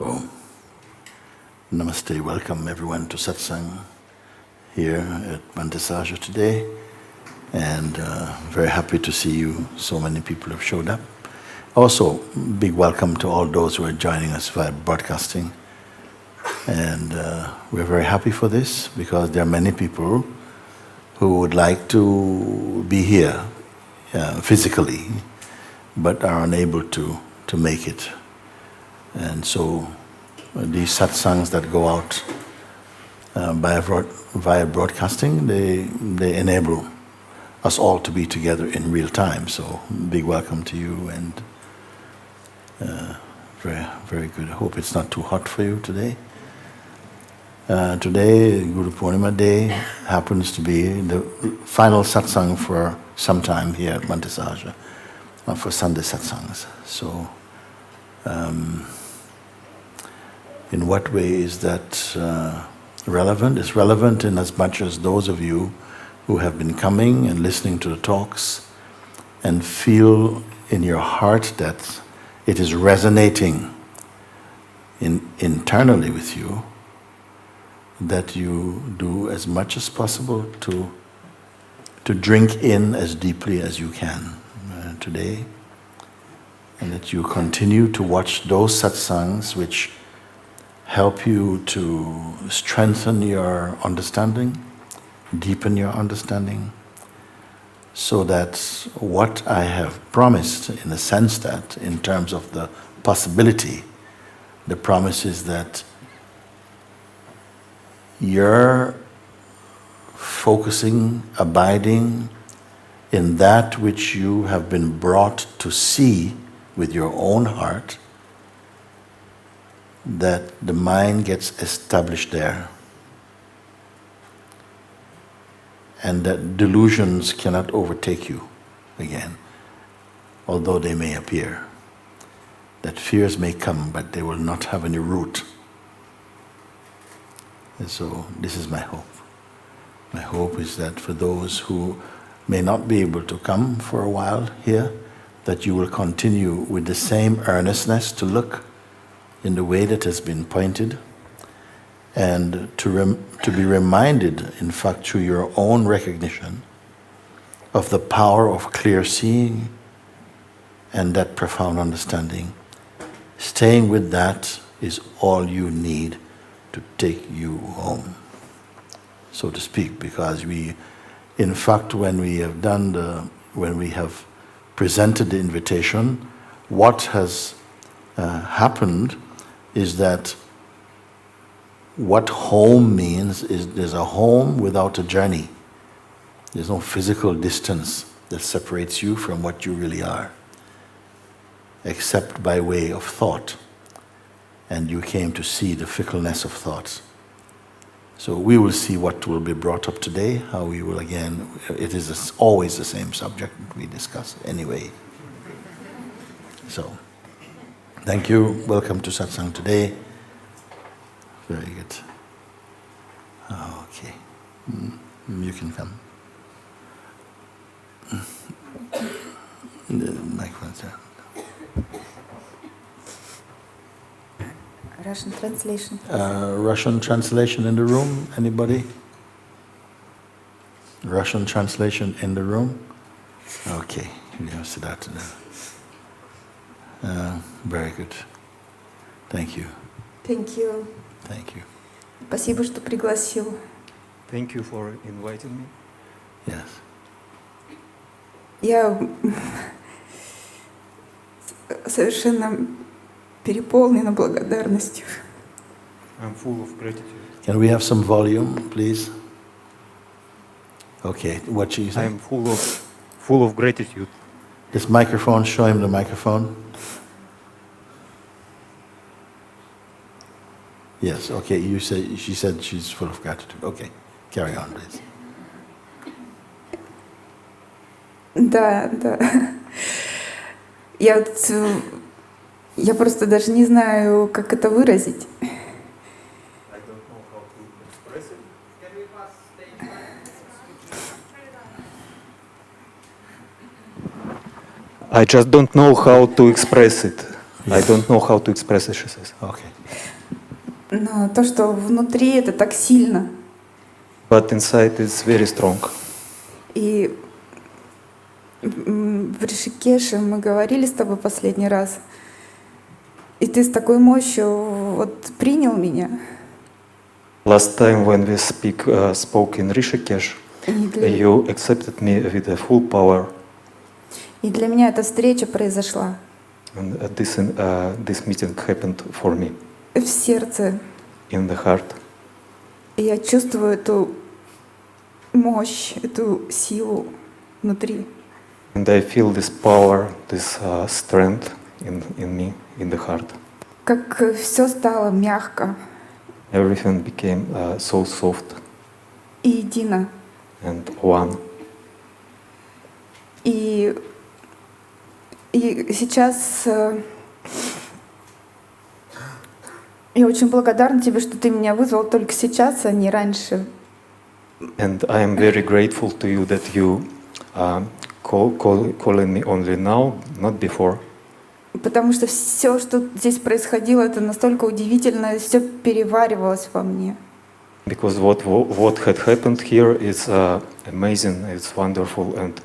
Oh, namaste, welcome everyone to Satsang here at Monte Sahaja today, and very happy to see you. So many people have showed up. Also, big welcome to all those who are joining us via broadcasting, and we're very happy for this because there are many people who would like to be here physically but are unable to make it. And so these satsangs that go out via broadcasting, they enable us all to be together in real time. So big welcome to you, and very, very good. I hope it's not too hot for you today. Today, Guru Purnima day, happens to be the final satsang for some time here at Monte Sahaja, for Sunday satsangs. So in what way is that relevant? It's relevant in as much as those of you who have been coming and listening to the talks and feel in your heart that it is resonating internally with you, that you do as much as possible to drink in as deeply as you can today, and that you continue to watch those satsangs which help you to strengthen your understanding, deepen your understanding, so that what I have promised, in a sense that, in terms of the possibility, the promise is that you're focusing, abiding in that which you have been brought to see with your own heart, that the mind gets established there, and that delusions cannot overtake you again, although they may appear. that fears may come, but they will not have any root. And so this is my hope. My hope is that for those who may not be able to come for a while here, that you will continue with the same earnestness to look in the way that has been pointed, and to be reminded, in fact, through your own recognition of the power of clear seeing and that profound understanding. Staying with that is all you need to take you home, so to speak, because we, in fact, when we have presented the invitation, what has happened is that what home means is there's a home without a journey. There's no physical distance that separates you from what you really are, except by way of thought. And you came to see the fickleness of thoughts. So we will see what will be brought up today, how we will again, it is always the same subject that we discuss anyway. So, thank you, welcome to Satsang today. Very good. Okay, you can come. The microphone's there. Russian translation. Russian translation in the room? Anybody? Russian translation in the room? Okay, yeah, so that. Very good. Thank you. Thank you. Thank you. Спасибо, что пригласил. Thank you for inviting me. Yes. Я совершенно переполнена благодарностью. I'm full of gratitude. Can we have some volume, please? Okay, what she I said? am full of gratitude. This microphone, show him the microphone. Yes, okay, she said she's full of gratitude. Okay, carry on, please. Да. Я просто даже не знаю, как это выразить. I just don't know how to express it. Yes. I don't know how to express it, she says. Okay. Но то, что внутри, это так сильно. But inside it's very strong. И в Ришикеше мы говорили с тобой последний раз, и ты с такой мощью вот принял меня. Last time when we spoke in Rishikesh, you accepted me with a full power. И для меня эта встреча произошла. And this meeting happened for me. В сердце. In the heart. И я чувствую эту мощь, эту силу внутри. And I feel this power, this strength in me, in the heart. Как все стало мягко. Everything became so soft. И едино. And one. И сейчас я очень благодарна тебе, что ты меня вызвал только сейчас, а не раньше. And I am very grateful to you that you calling me only now, not before. Потому что все, что здесь происходило, это настолько удивительно, все переваривалось во мне. Because what had happened here is amazing, it's wonderful, and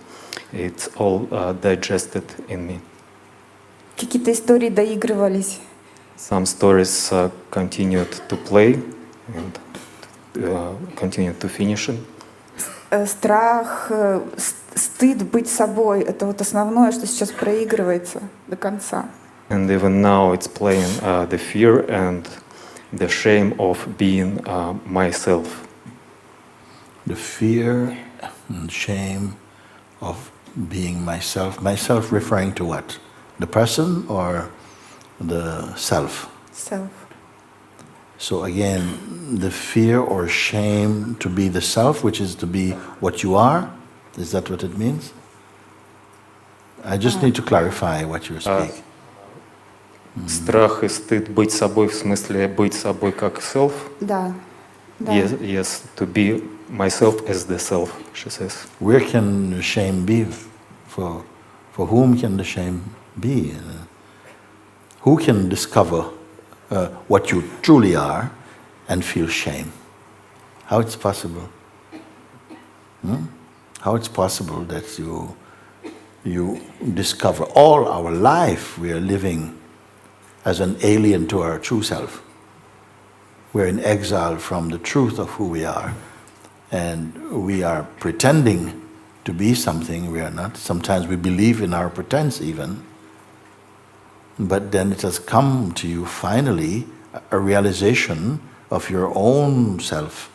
it's all digested in me. Какие-то истории доигрывались. Some stories continued to play and continued to finish. Страх, стыд быть собой — это вот основное, что сейчас проигрывается до конца. And even now it's playing the fear and the shame of being myself. The fear and shame of being myself. Myself referring to what? The person or the self? Self. So again, the fear or shame to be the self, which is to be what you are, is that what it means? I just need to clarify what you're speaking. Страх и стыд быть собой в смысле быть собой как self. Да. Да. Yes, to be myself as the self, she says. Where can shame be? For whom can the shame be? Who can discover what you truly are and feel shame? How it's possible? How it's possible that you discover all our life we are living as an alien to our true self. We're in exile from the truth of who we are, and we are pretending to be something we are not. Sometimes we believe in our pretense even, but then it has come to you finally a realization of your own self,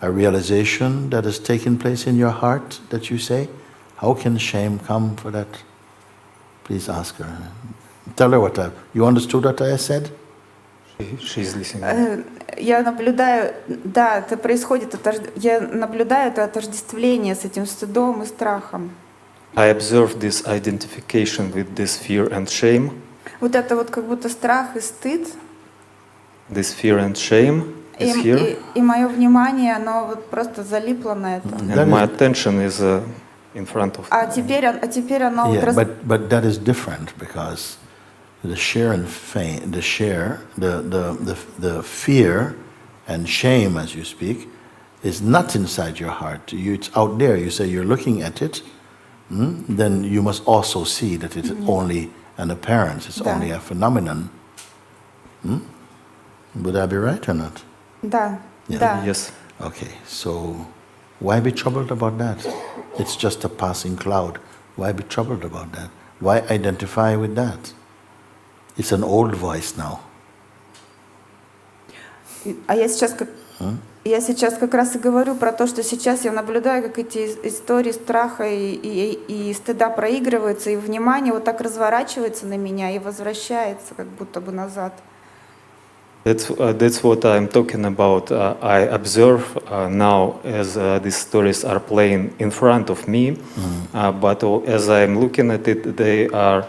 a realization that has taken place in your heart that you say, how can shame come for that? Please ask her. Tell her you understood what I said? She's listening. Я наблюдаю, да, это происходит, я наблюдаю это отождествление с этим стыдом и страхом. I observe this identification with this fear and shame. Вот это вот как будто страх и стыд. This fear and shame is here. И мое внимание, оно вот просто залипло на это. And my attention is in front of. А теперь оно Yeah, вот but that is different because the share and the fear and shame, as you speak, is not inside your heart. It's out there. You say you're looking at it, then you must also see that it's only an appearance. It's only a phenomenon. Would I be right or not? Да. Yeah. Да. Yes. Okay, so why be troubled about that? It's just a passing cloud. Why be troubled about that? Why identify with that? It's an old voice now. А я сейчас как раз и говорю про то, что сейчас я наблюдаю, как эти истории страха и стыда проигрываются, и внимание вот так разворачивается на меня и возвращается как будто бы назад. That's what I'm talking about. I observe now as these stories are playing in front of me, but as I'm looking at it, they are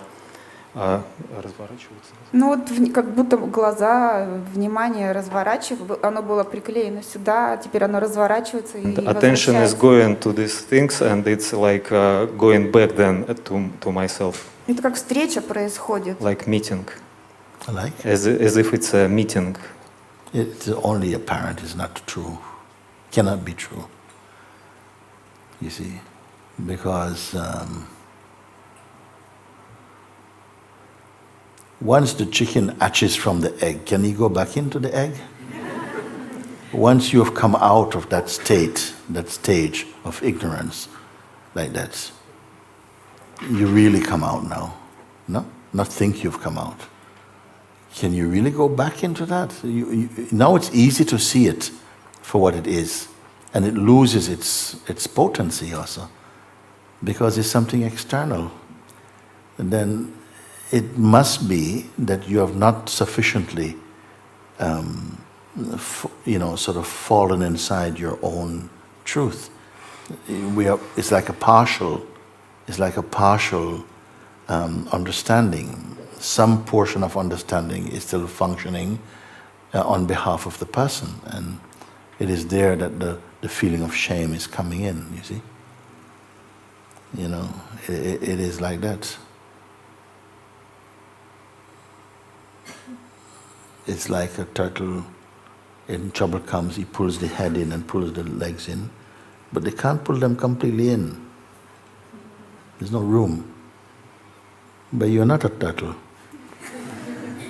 разворачиваются. Ну вот как будто глаза, внимание разворачивается, оно было приклеено сюда, а теперь оно разворачивается и attention is going to these things, and it's like going back then to myself. Это как встреча происходит. Like meeting. Like? As if it's a meeting. It's only apparent, it's not true. Cannot be true. You see? Because once the chicken hatches from the egg, can he go back into the egg? Once you have come out of that stage of ignorance, like that, you really come out now. No? Not think you've come out. Can you really go back into that? Now it's easy to see it for what it is, and it loses its potency also, because it's something external. And then it must be that you have not sufficiently, sort of fallen inside your own truth. It's like a partial understanding. Some portion of understanding is still functioning on behalf of the person, and it is there that the feeling of shame is coming in, you see. You know, it is like that. It's like a turtle, in trouble comes, he pulls the head in and pulls the legs in, but they can't pull them completely in. There's no room. But you're not a turtle.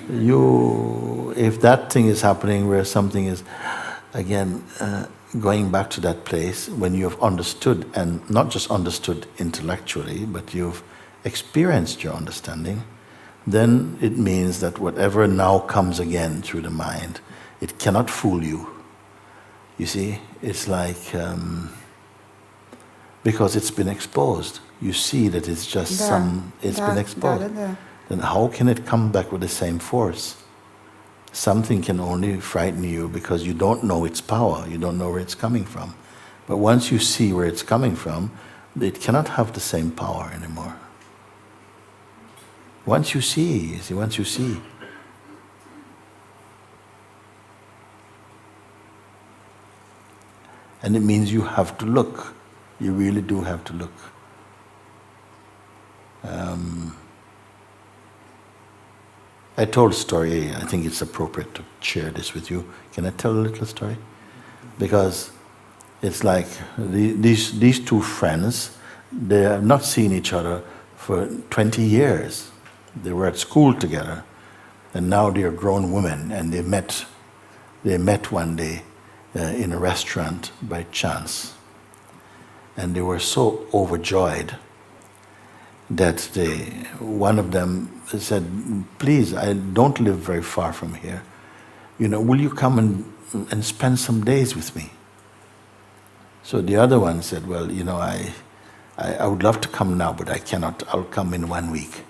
If that thing is happening where something is, again, going back to that place, when you have understood, and not just understood intellectually, but you've experienced your understanding, then it means that whatever now comes again through the mind, it cannot fool you. You see, it's like, because it's been exposed. You see that it's just it's been exposed. Then how can it come back with the same force? Something can only frighten you because you don't know its power, you don't know where it's coming from. But once you see where it's coming from, it cannot have the same power anymore. Once you see, And it means you have to look. You really do have to look. I told a story, I think it's appropriate to share this with you. Can I tell a little story? Because it's like these two friends, they have not seen each other for 20 years. They were at school together, and now they are grown women, and they met one day in a restaurant by chance. And they were so overjoyed that one of them said, please, I don't live very far from here. Will you come and spend some days with me? So the other one said, well, I would love to come now, but I cannot. I'll come in 1 week.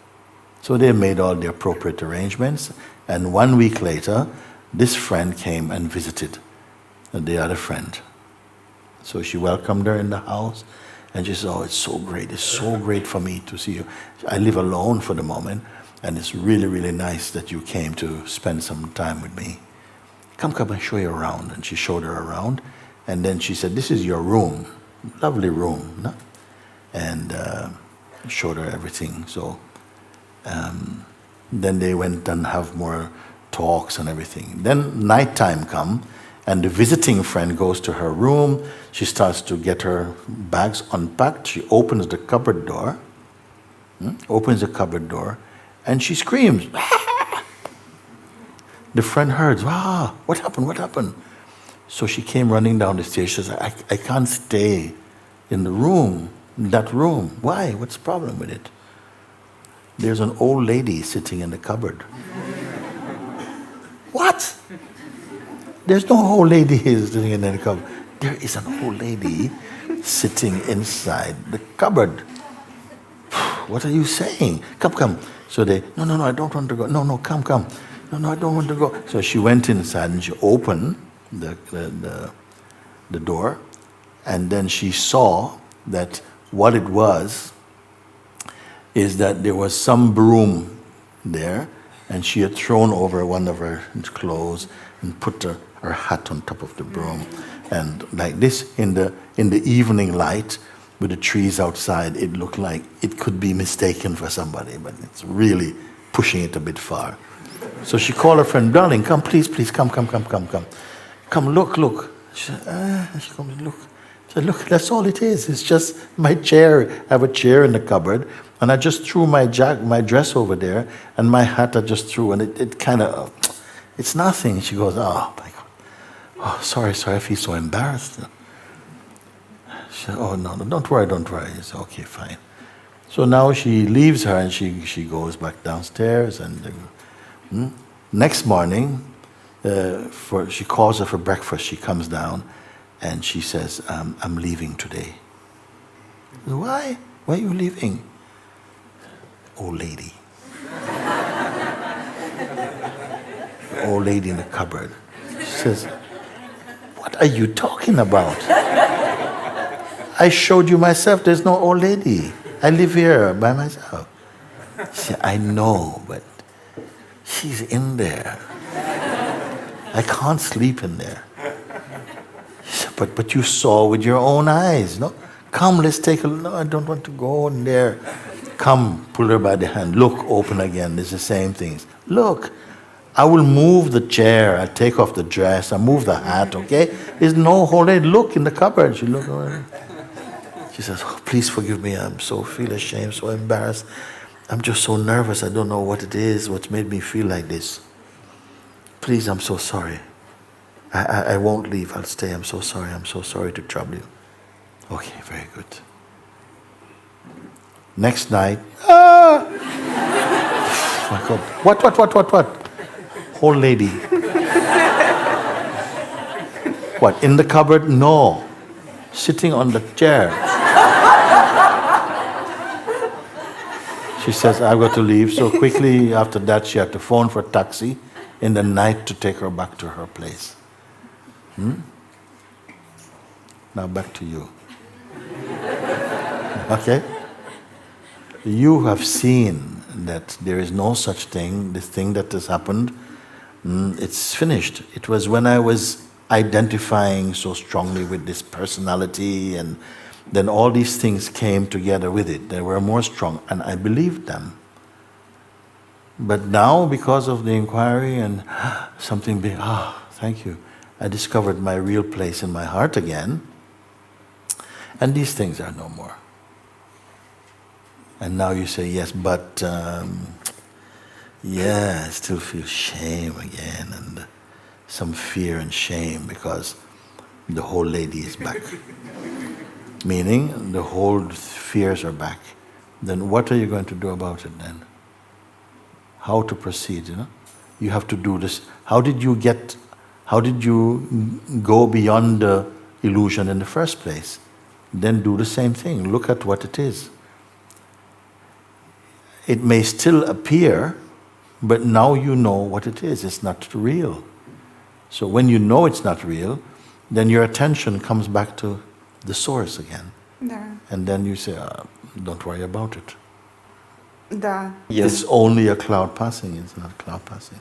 So they made all the appropriate arrangements, and 1 week later, this friend came and visited the other friend. So she welcomed her in the house, and she said, oh, it's so great for me to see you. I live alone for the moment, and it's really, really nice that you came to spend some time with me. Come and show you around. And she showed her around, and then she said, this is your room, lovely room, no? And showed her everything. So then they went and have more talks and everything. Then nighttime come, and the visiting friend goes to her room. She starts to get her bags unpacked. She opens the cupboard door, and she screams. The friend heard, what happened? So she came running down the stairs. She said, I can't stay in that room. Why? What's the problem with it? There's an old lady sitting in the cupboard. What? There's no old lady sitting in the cupboard. There is an old lady sitting inside the cupboard. What are you saying? Come. So they, no, I don't want to go. No, come. No, I don't want to go. So she went inside and she opened the door, and then she saw that what it was is that there was some broom there, and she had thrown over one of her clothes and put her hat on top of the broom. And like this, in the evening light, with the trees outside, it looked like it could be mistaken for somebody, but it's really pushing it a bit far. So she called her friend, darling, come, please, come. Come, look. She comes, look. She said, look, that's all it is. It's just my chair. I have a chair in the cupboard, and I just threw my dress over there, and my hat I just threw, and it kind of, it's nothing. She goes, oh my God. Oh, sorry, I feel so embarrassed. She said, oh, no, don't worry. It's okay, fine. So now she leaves her, and she goes back downstairs, and next morning, she calls her for breakfast. She comes down, and she says, I'm leaving today. Why? Why are you leaving? Old lady. Old lady in the cupboard. She says, what are you talking about? I showed you myself. There's no old lady. I live here by myself. She said, I know, but she's in there. I can't sleep in there. She said, but you saw with your own eyes, no? Come, let's take a look. No, I don't want to go in there. Come, pull her by the hand. Look, open again. It's the same things. Look, I will move the chair. I'll take off the dress. I'll move the hat, okay? There's no whole day. Look in the cupboard. She looked over. She says, oh, please forgive me. Feel ashamed, so embarrassed. I'm just so nervous. I don't know what it is, what's made me feel like this. Please, I'm so sorry. I won't leave. I'll stay. I'm so sorry to trouble you. Okay, very good. Next night, my God. What? Old lady. What, in the cupboard? No. Sitting on the chair. She says, I've got to leave. So quickly after that, she had to phone for a taxi in the night to take her back to her place. Now back to you. Okay? You have seen that there is no such thing. This thing that has happened, it's finished. It was when I was identifying so strongly with this personality, and then all these things came together with it. They were more strong, and I believed them. But now, because of the inquiry and something big, thank you, I discovered my real place in my heart again, and these things are no more. And now you say, yes, but I still feel shame again, and some fear and shame because the whole lady is back. Meaning the whole fears are back. Then what are you going to do about it then? How to proceed, You have to do this. How did you go beyond the illusion in the first place? Then do the same thing. Look at what it is. It may still appear, but now you know what it is. It's not real. So when you know it's not real, then your attention comes back to the source again. Да. And then you say, don't worry about it. Да. Yes. It's only a cloud passing, it's not cloud passing.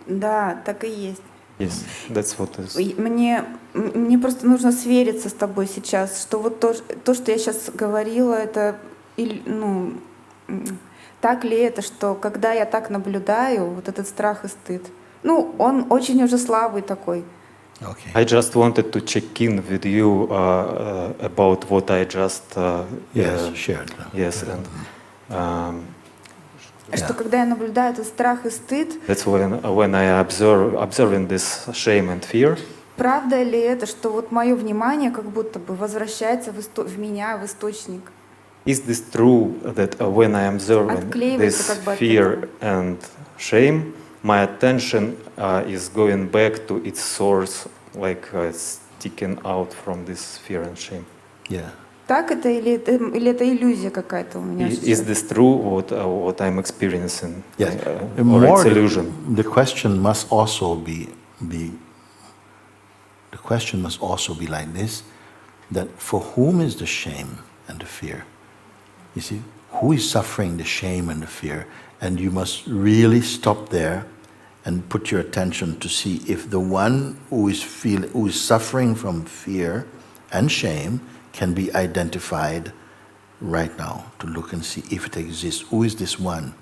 Да, так и есть. Yes, that's what is. Мне просто нужно свериться с тобой сейчас, что вот то, что я сейчас говорила, это, так ли это, что когда я так наблюдаю, вот этот страх и стыд, он очень уже слабый такой. Okay. I just wanted to check in with you about what I just Shared. yes, and Что когда я наблюдаю этот страх и стыд, that's when I observing this shame and fear. правда ли это, что вот мое внимание как будто бы возвращается в меня, в источник? Is this true that when I am observing Отклеивается this как бы от fear этого. and shame, my attention is going back to its source, like sticking out from this fear and shame. Yeah. Так это или это иллюзия какая-то у меня? Is this true what I'm experiencing? Yes. Or More it's illusion? the question must also be like this, that for whom is the shame and the fear? You see, who is suffering the shame and the fear? And you must really stop there and put your attention to see if the one who is suffering from fear and shame can be identified right now, to look and see if it exists. Who is this one?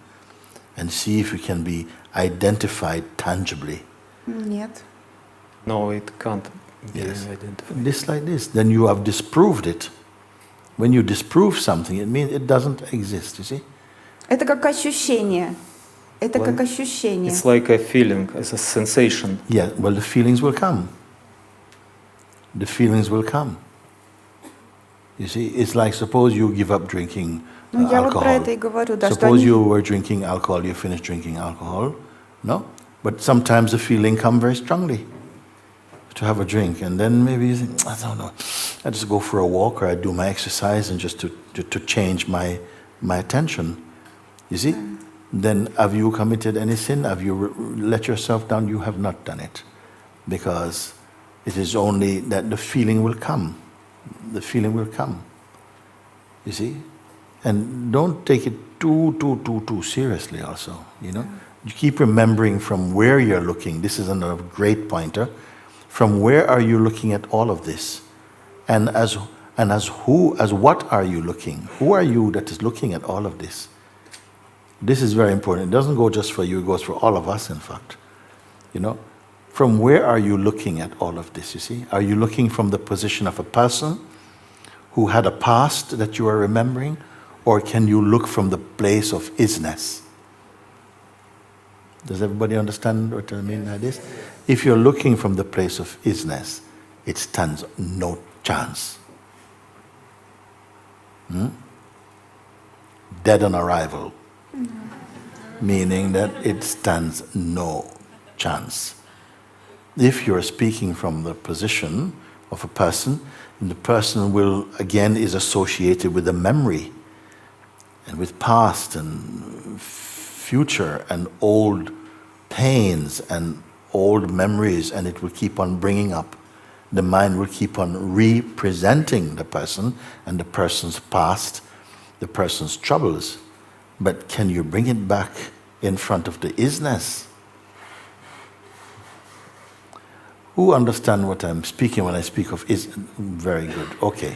And see if it can be identified tangibly. Нет. No, it can't be Yes. identified. This like this, then you have disproved it. When you disprove something, it means it doesn't exist, you see? Это как ощущение. Это Well, как ощущение. It's like a feeling, it's a sensation. Yeah, well, the feelings will come. The feelings will come. You see, it's like suppose you give up drinking Я вот про alcohol. это и говорю, да, что Suppose они... you were drinking alcohol, you finished drinking alcohol, no? But sometimes the feeling comes very strongly to have a drink, and then maybe you think, I don't know, I just go for a walk or I do my exercise and just to change my attention. You see? Then have you committed any sin? Have you let yourself down? You have not done it. Because it is only that the feeling will come. The feeling will come. You see? And don't take it too seriously also, you know? You keep remembering from where you're looking. This is another great pointer. From where are you looking at all of this? And as what are you looking? Who are you that is looking at all of this? This is very important. It doesn't go just for you, it goes for all of us, in fact. You know? From where are you looking at all of this, you see? Are you looking from the position of a person who had a past that you are remembering? Or can you look from the place of Is-ness? Does everybody understand what I mean by this? If you're looking from the place of Is-ness, it stands no chance. Dead on arrival. Meaning that it stands no chance. If you're speaking from the position of a person, the person will, again, is associated with a memory and with past and future and old pains and old memories, and it will keep on bringing up. The mind will keep on representing the person and the person's past, the person's troubles. But can you bring it back in front of the Is-ness? Who understand what I'm speaking when I speak of is very good. Okay.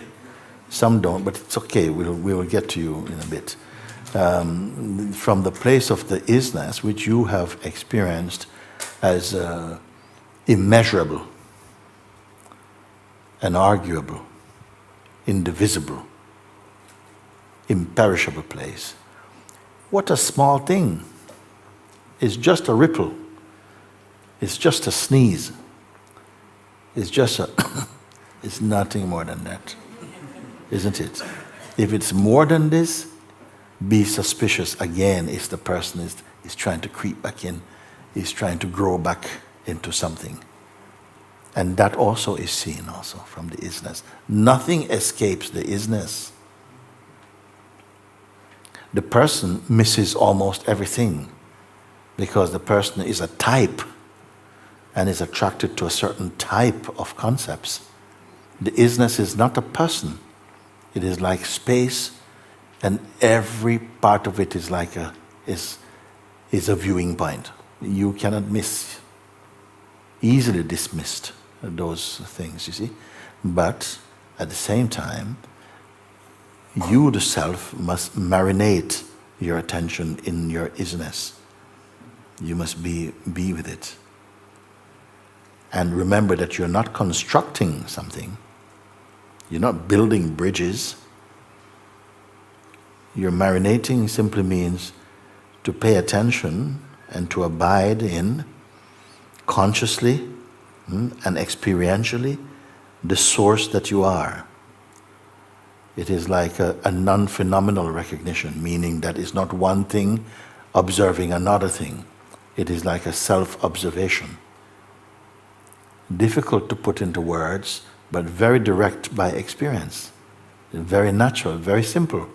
Some don't, but it's okay. We will get to you in a bit. From the place of the is-ness, which you have experienced as immeasurable, unarguable, indivisible, imperishable place. What a small thing. It's just a ripple. It's just a sneeze. It's just a... it's nothing more than that. Isn't it? If it's more than this, be suspicious again if the person is trying to creep back in, is trying to grow back into something. And that also is seen also from the is-ness. Nothing escapes the is-ness. The person misses almost everything because the person is a type and is attracted to a certain type of concepts. The is-ness is not a person. It is like space, and every part of it is like is a viewing point. You cannot miss, easily dismissed those things, you see. But at the same time, you the self must marinate your attention in your is-ness. You must be with it. And remember that you're not constructing something. You're not building bridges. Your marinating simply means to pay attention and to abide in consciously and experientially the source that you are. It is like a non-phenomenal recognition, meaning that it's not one thing observing another thing. It is like a self-observation. Difficult to put into words, but very direct by experience. Very natural, very simple.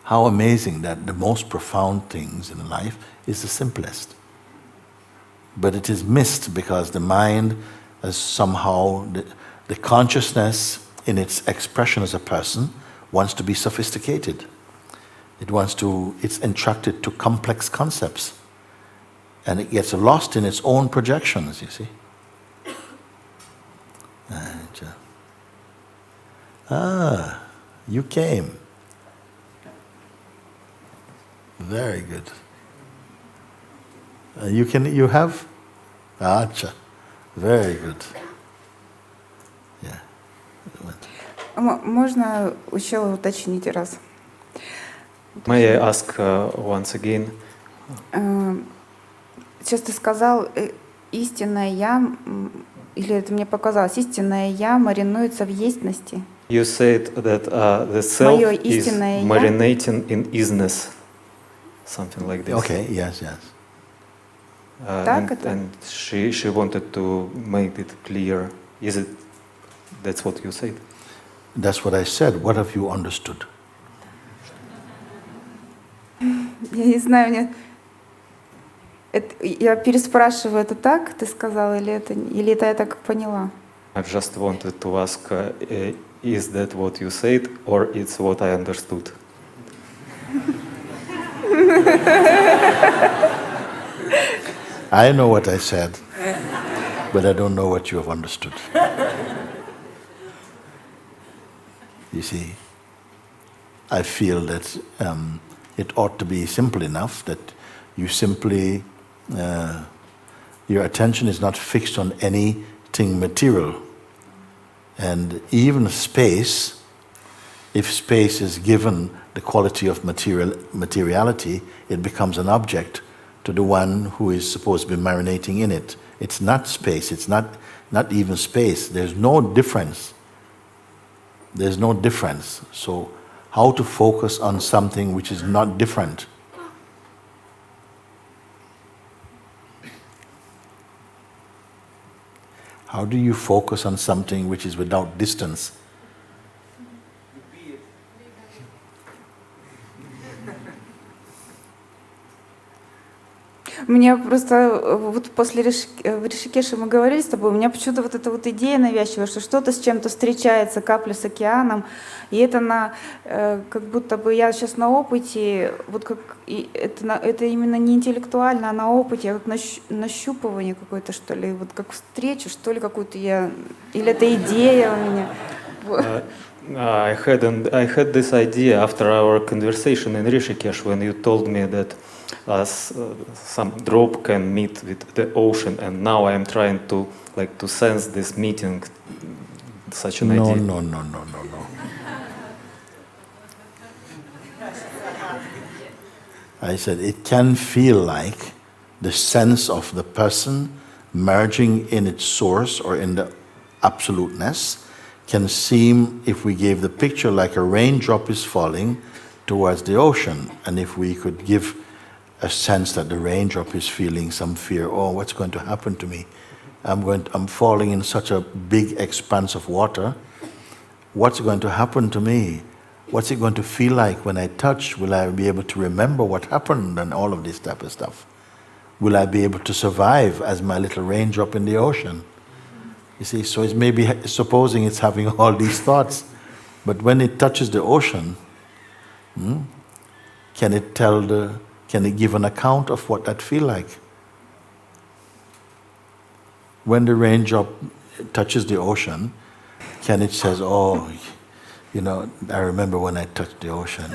How amazing that the most profound things in life is the simplest. But it is missed because the mind is somehow, the consciousness in its expression as a person wants to be sophisticated. It's entrusted to complex concepts. And it gets lost in its own projections, you see. You came. Very good. You have? Acha. Very good. Yeah. Можно еще уточнить раз? May I ask once again? Сейчас ты сказал, истинное я, или это мне показалось, истинное я маринуется в есть-ности. You said that the self is marinating in is-ness. Something like this. Okay, yes. And she wanted to make it clear. That's what you said? That's what I said. What have you understood? Я не знаю, я переспрашиваю, это так ты сказал, или это я так поняла? I just wanted to ask, is that what you said, or it's what I understood? I know what I said, but I don't know what you have understood. You see, I feel that it ought to be simple enough that you simply, your attention is not fixed on anything material. And even space, if space is given the quality of materiality, it becomes an object to the one who is supposed to be marinating in it. It's not space, it's not even space. There's no difference. There's no difference. So how to focus on something which is not different? How do you focus on something which is without distance? Мне просто вот после в Ришикеше мы говорили с тобой, у меня почему-то вот эта вот идея навязчивая, что что-то с чем-то встречается, капля с океаном, и это как будто бы я сейчас на опыте, вот как это именно не интеллектуально, а на опыте, а как нащупывание какое-то, что ли, вот как встречу, что ли, какую-то или это идея у меня. I had this idea after our conversation in Rishikesh when you told me that some drop can meet with the ocean, and now I am trying to sense this meeting, such an idea. No. I said it can feel like the sense of the person merging in its source or in the absoluteness can seem, if we gave the picture, like a raindrop is falling towards the ocean, and if we could give a sense that the raindrop is feeling some fear, oh, what's going to happen to me? I'm falling in such a big expanse of water. What's going to happen to me? What's it going to feel like when I touch? Will I be able to remember what happened and all of this type of stuff? Will I be able to survive as my little raindrop in the ocean? You see, so it's maybe supposing it's having all these thoughts, but when it touches the ocean, can it give an account of what that feel like? When the raindrop touches the ocean, can it says, oh, I remember when I touched the ocean.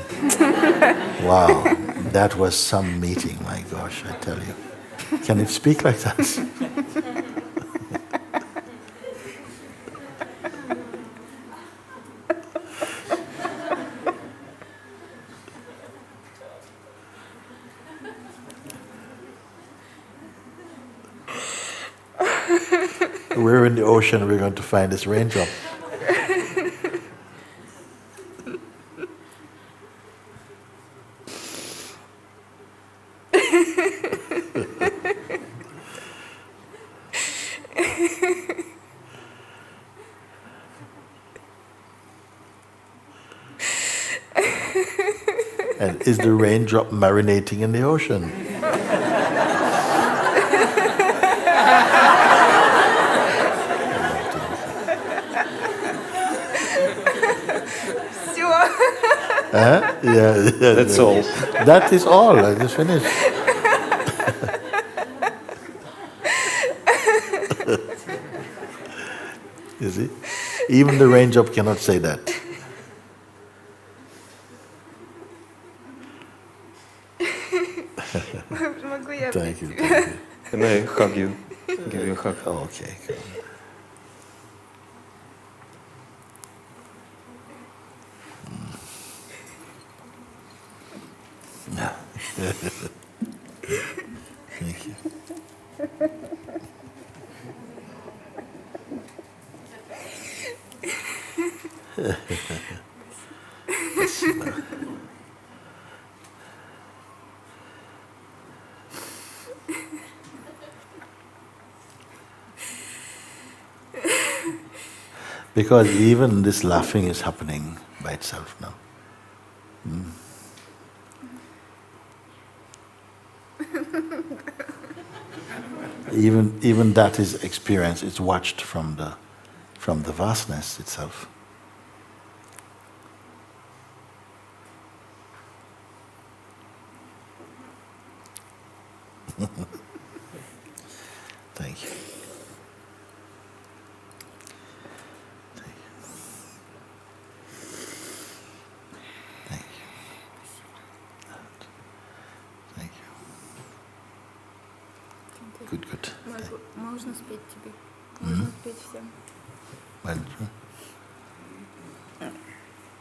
Wow, that was some meeting, my gosh, I tell you. Can it speak like that? We're in the ocean, we're going to find this raindrop. And is the raindrop marinating in the ocean? Yeah, That's all. That is all. I just finished. You see? Even the raindrop cannot say that. Thank you. Can I hug you? Give you a hug. Oh, okay. Thank you. Because even this laughing is happening by itself now. Even that is experience. It's watched from the vastness itself. Thank you. Good. Можно спеть тебе? Можно спеть всем?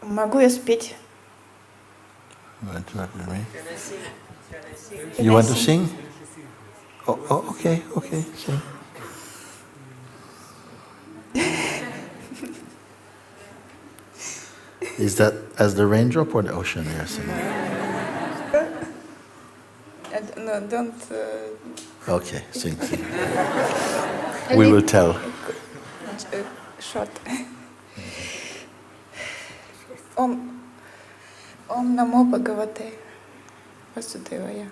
Могу я спеть? You want to sing? Oh, okay, sing. Is that as the raindrop or the ocean you're singing? No, don't... Okay, sing. We will tell. Short. Om Namo Bhagavate Vasudevaya.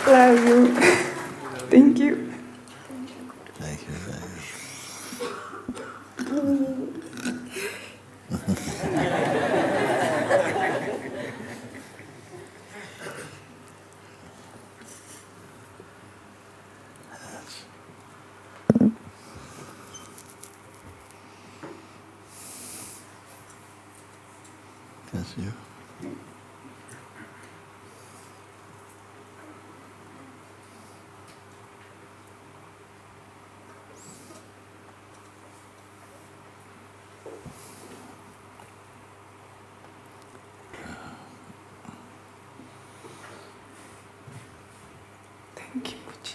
Love you. Thank you. Thank you. That's you. Thank you, Puji.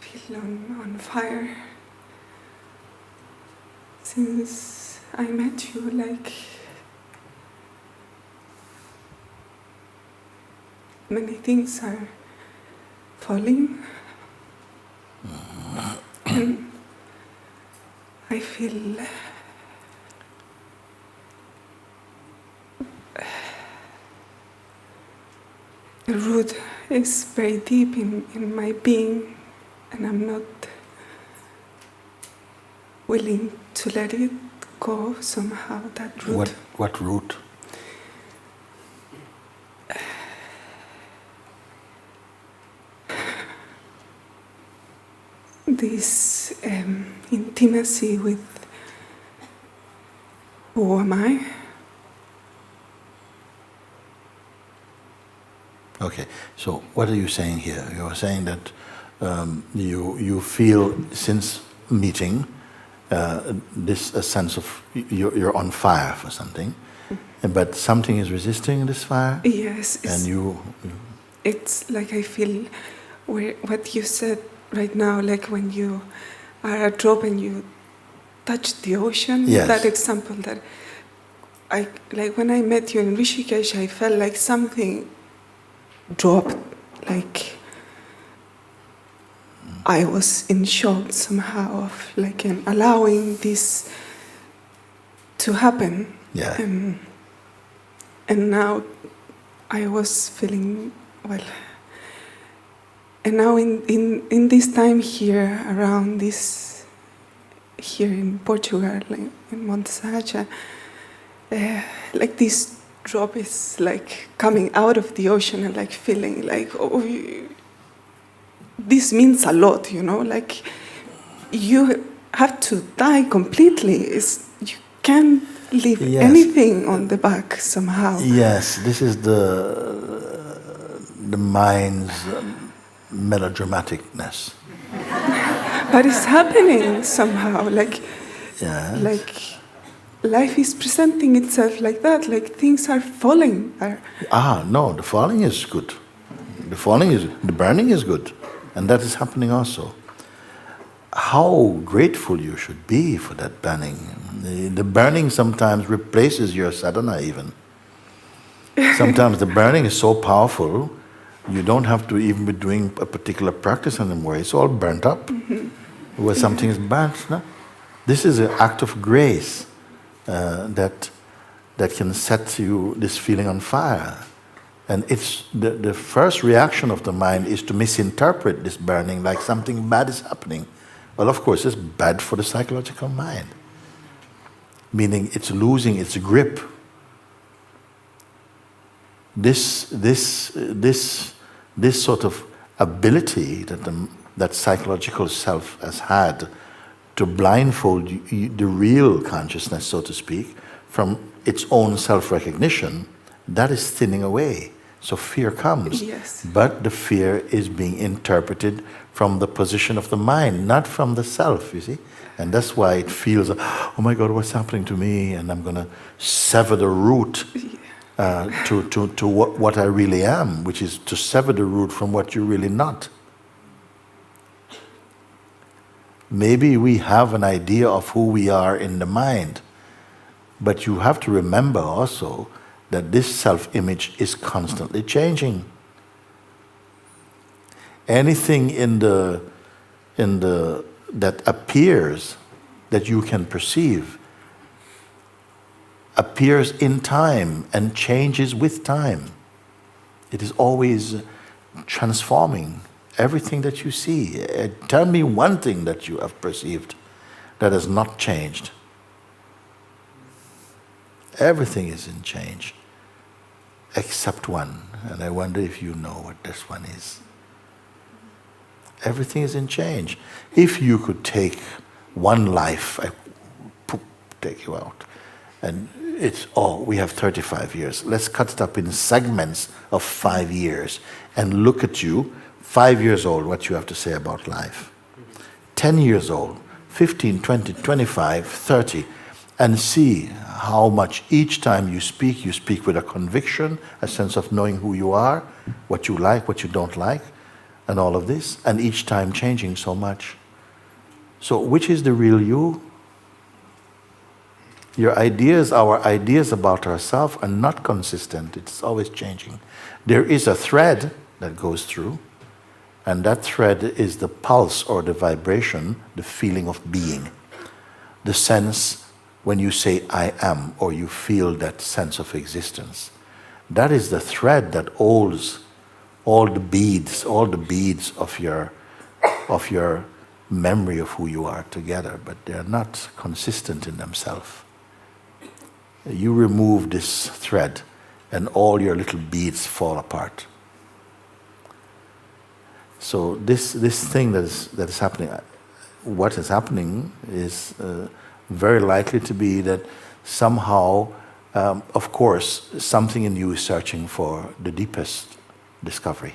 Feel on fire since I met you, like many things are falling and I feel the root is very deep in my being, and I'm not willing to let it go somehow, that root. What root? This intimacy with who am I? Okay, so what are you saying here? You're saying that you feel since meeting this a sense of you're on fire for something, but something is resisting this fire. Yes, and it's like I feel what you said right now, like when you are a drop and you touch the ocean. Yes. That example that like when I met you in Rishikesh, I felt like something dropped, like I was in shock somehow of like allowing this to happen. Yeah. And now I was feeling well. And now in this time here around this, here in Portugal, like in Monte Sahaja, like this drop is like coming out of the ocean and like feeling like, oh, this means a lot, you know, like you have to die completely. You can't leave anything on the back somehow. Yes, this is the mind's melodramaticness. But it's happening somehow, like, Yes. like life is presenting itself like that, like things are falling. No, the falling is good. The burning is good. And that is happening also. How grateful you should be for that burning. The burning sometimes replaces your sadhana even. Sometimes the burning is so powerful, you don't have to even be doing a particular practice anymore. It's all burnt up. Where something is burnt. No? This is an act of grace that can set you, this feeling on fire. And it's the first reaction of the mind is to misinterpret this burning like something bad is happening. Well, of course, it's bad for the psychological mind, meaning it's losing its grip. This sort of ability that psychological self has had to blindfold the real consciousness, so to speak, from its own self-recognition, that is thinning away. So fear comes, Yes. but the fear is being interpreted from the position of the mind, not from the self, you see? And that's why it feels, oh my God, what's happening to me? And I'm going to sever the root to what I really am, which is to sever the root from what you're really not. Maybe we have an idea of who we are in the mind, but you have to remember also that this self-image is constantly changing. Anything that appears, that you can perceive, appears in time and changes with time. It is always transforming everything that you see. Tell me one thing that you have perceived that has not changed. Everything is in change, except one. And I wonder if you know what this one is. Everything is in change. If you could take one life, I take you out, and we have 35 years. Let's cut it up in segments of 5 years and look at you, 5 years old, what you have to say about life. 10 years old, 15, 20, 25, 30, and see how much each time you speak with a conviction, a sense of knowing who you are, what you like, what you don't like, and all of this, and each time changing so much. So which is the real you? Our ideas about ourselves are not consistent. It's always changing. There is a thread that goes through, and that thread is the pulse or the vibration, the feeling of being. The sense when you say I am, or you feel that sense of existence. That is the thread that holds all the beads of your memory of who you are together, but they are not consistent in themselves. You remove this thread and all your little beads fall apart. So this thing that is happening, what is happening is very likely to be that somehow, of course, something in you is searching for the deepest discovery.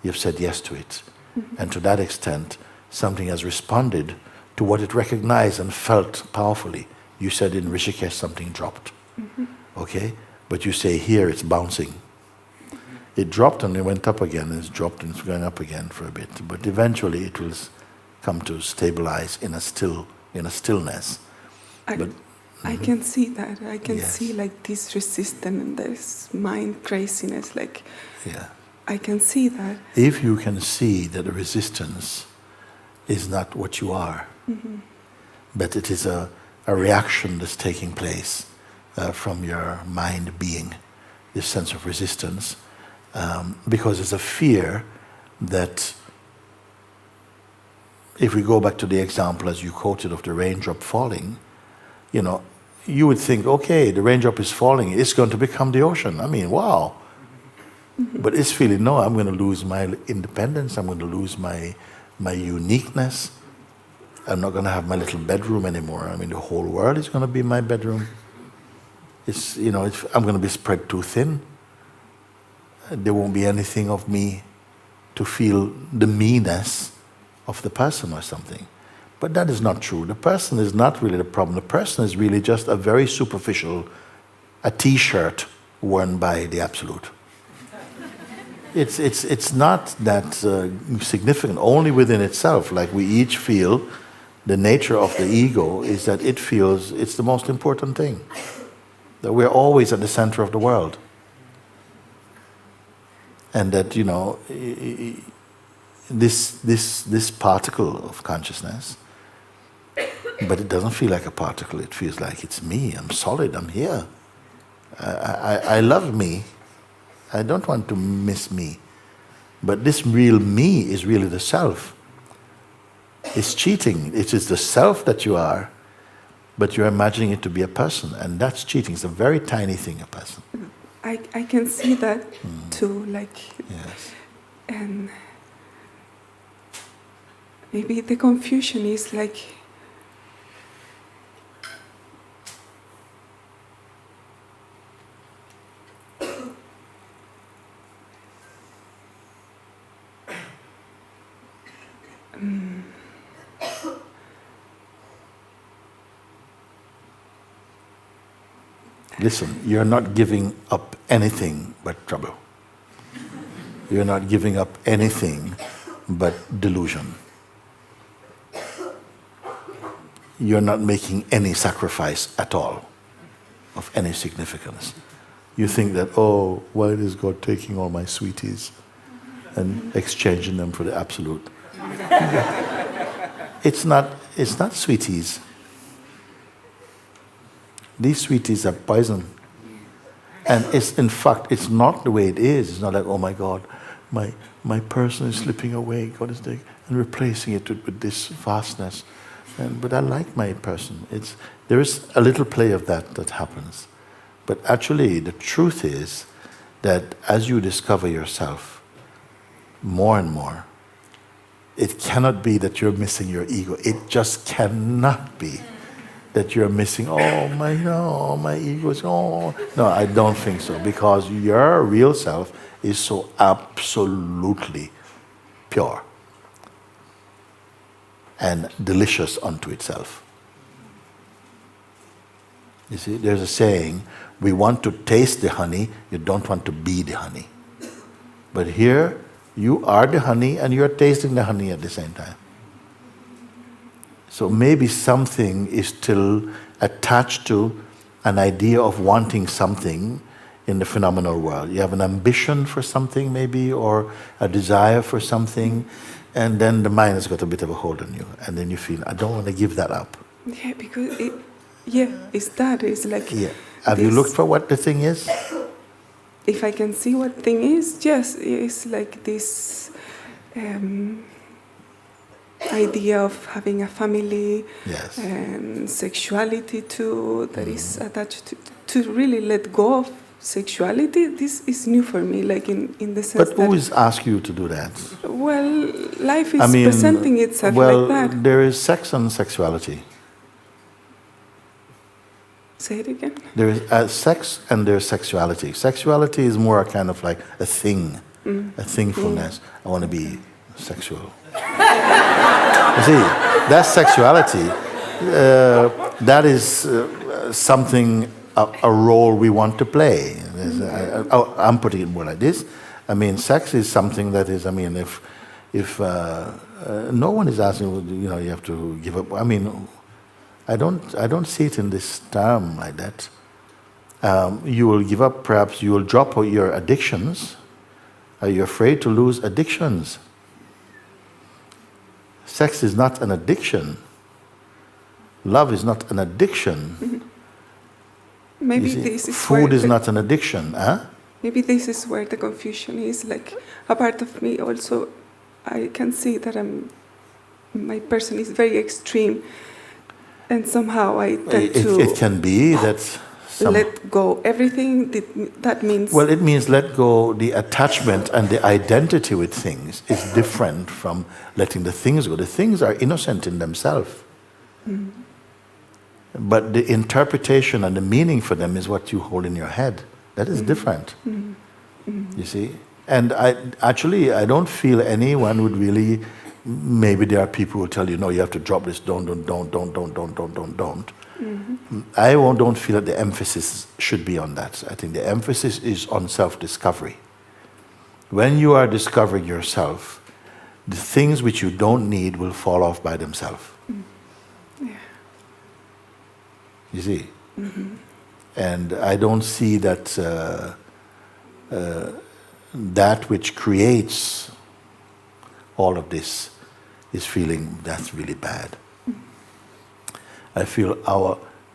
You've said yes to it. Mm-hmm. And to that extent, something has responded to what it recognized and felt powerfully. You said in Rishikesh something dropped. Mm-hmm. Okay? But you say here it's bouncing. It dropped and it went up again, and it's dropped and it's going up again for a bit. But eventually it will come to stabilize in a stillness. I can see that. I can Yes. see like this resistance and this mind craziness. Like Yeah. I can see that. If you can see that the resistance is not what you are, but it is a reaction that's taking place from your mind being, this sense of resistance, because it's a fear that, if we go back to the example as you quoted of the raindrop falling, you would think, okay, the raindrop is falling, it's going to become the ocean. I mean, wow. But it's feeling, no, I'm going to lose my independence, I'm going to lose my uniqueness. I'm not going to have my little bedroom anymore. I mean, the whole world is going to be my bedroom. I'm going to be spread too thin. There won't be anything of me to feel the meanness of the person or something. But that is not true. The person is not really the problem. The person is really just a very superficial, a t-shirt worn by the Absolute. It's not that significant, only within itself. Like we each feel, the nature of the ego is that it feels it's the most important thing. That we're always at the center of the world. And that, this particle of consciousness, but it doesn't feel like a particle, it feels like it's me, I'm solid, I'm here. I love me. I don't want to miss me. But this real me is really the self. It's cheating. It is the self that you are, but you're imagining it to be a person, and that's cheating. It's a very tiny thing, a person. I can see that too, like, Yes. and maybe the confusion is like, Listen, you're not giving up anything but trouble. You're not giving up anything but delusion. You're not making any sacrifice at all of any significance. You think that, oh, why is God taking all my sweeties and exchanging them for the Absolute? It's not sweeties. These sweeties are poison. And in fact, it's not the way it is. It's not like, oh my God, my person is slipping away, God is taking, and replacing it with this vastness. But I like my person. There is a little play of that happens. But actually, the truth is that as you discover yourself more and more, it cannot be that you're missing your ego. It just cannot be that you're missing, my ego is, No, I don't think so, because your real self is so absolutely pure and delicious unto itself. You see, there's a saying, we want to taste the honey, you don't want to be the honey. But here, you are the honey and you're tasting the honey at the same time. So maybe something is still attached to an idea of wanting something in the phenomenal world. You have an ambition for something maybe, or a desire for something, and then the mind has got a bit of a hold on you, and then you feel, I don't want to give that up. yeah, because it's that. It's like. Yeah. Have you looked for what the thing is? If I can see what thing is, yes, it's like this idea of having a family, Yes. and sexuality too, that is attached to really let go of sexuality. This is new for me, like in the sense But who is asking you to do that? well, life is presenting itself like that. There is sex and sexuality. Say it again. There is sex and there's sexuality. Sexuality is more kind of like a thing, a thingfulness. I want to be sexual. You see, that's sexuality. That is something, a role we want to play. I'm putting it more like this. I mean, sex is something that is, if no one is asking, you know, you have to give up. I mean, I don't see it in this term like that. You will give up, perhaps you will drop your addictions. Are you afraid to lose addictions? Sex is not an addiction. Love is not an addiction. Maybe this is food is not an addiction, huh? Maybe this is where the confusion is. Like a part of me also, I can see that my person is very extreme, and somehow I tend to. It can be that. Let go everything. That means. Well, it means let go. The attachment and the identity with things is different from letting the things go. The things are innocent in themselves. Mm. But the interpretation and the meaning for them is what you hold in your head. That is different. You see? And I don't feel anyone would really, maybe there are people who tell you, no, you have to drop this, don't. I don't feel that the emphasis should be on that. I think the emphasis is on self-discovery. When you are discovering yourself, the things which you don't need will fall off by themselves. You see? And I don't see that that which creates all of this is feeling that's really bad. I feel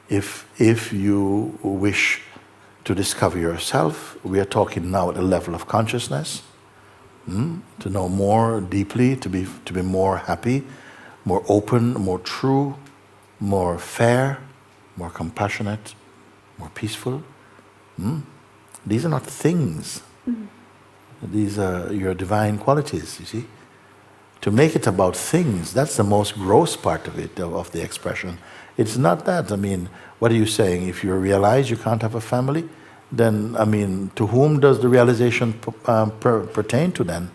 if you wish to discover yourself, we are talking now at a level of consciousness, to know more deeply, to be more happy, more open, more true, more fair, more compassionate, more peaceful. These are not things. These are your divine qualities, you see. To make it about things, that's the most gross part of it, of the expression. It's not that. I mean, what are you saying? If you realize you can't have a family, then, I mean, to whom does the realization pertain to then?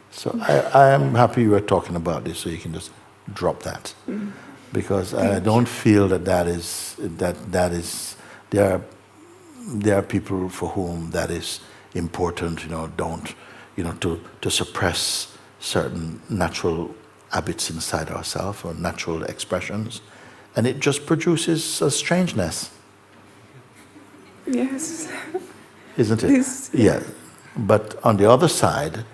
So I am happy you are talking about this, so you can just drop that. Because I don't feel that is there are people for whom that is important, to suppress certain natural habits inside ourselves or natural expressions, and it just produces a strangeness. Yes. Isn't it? Yeah. But on the other side,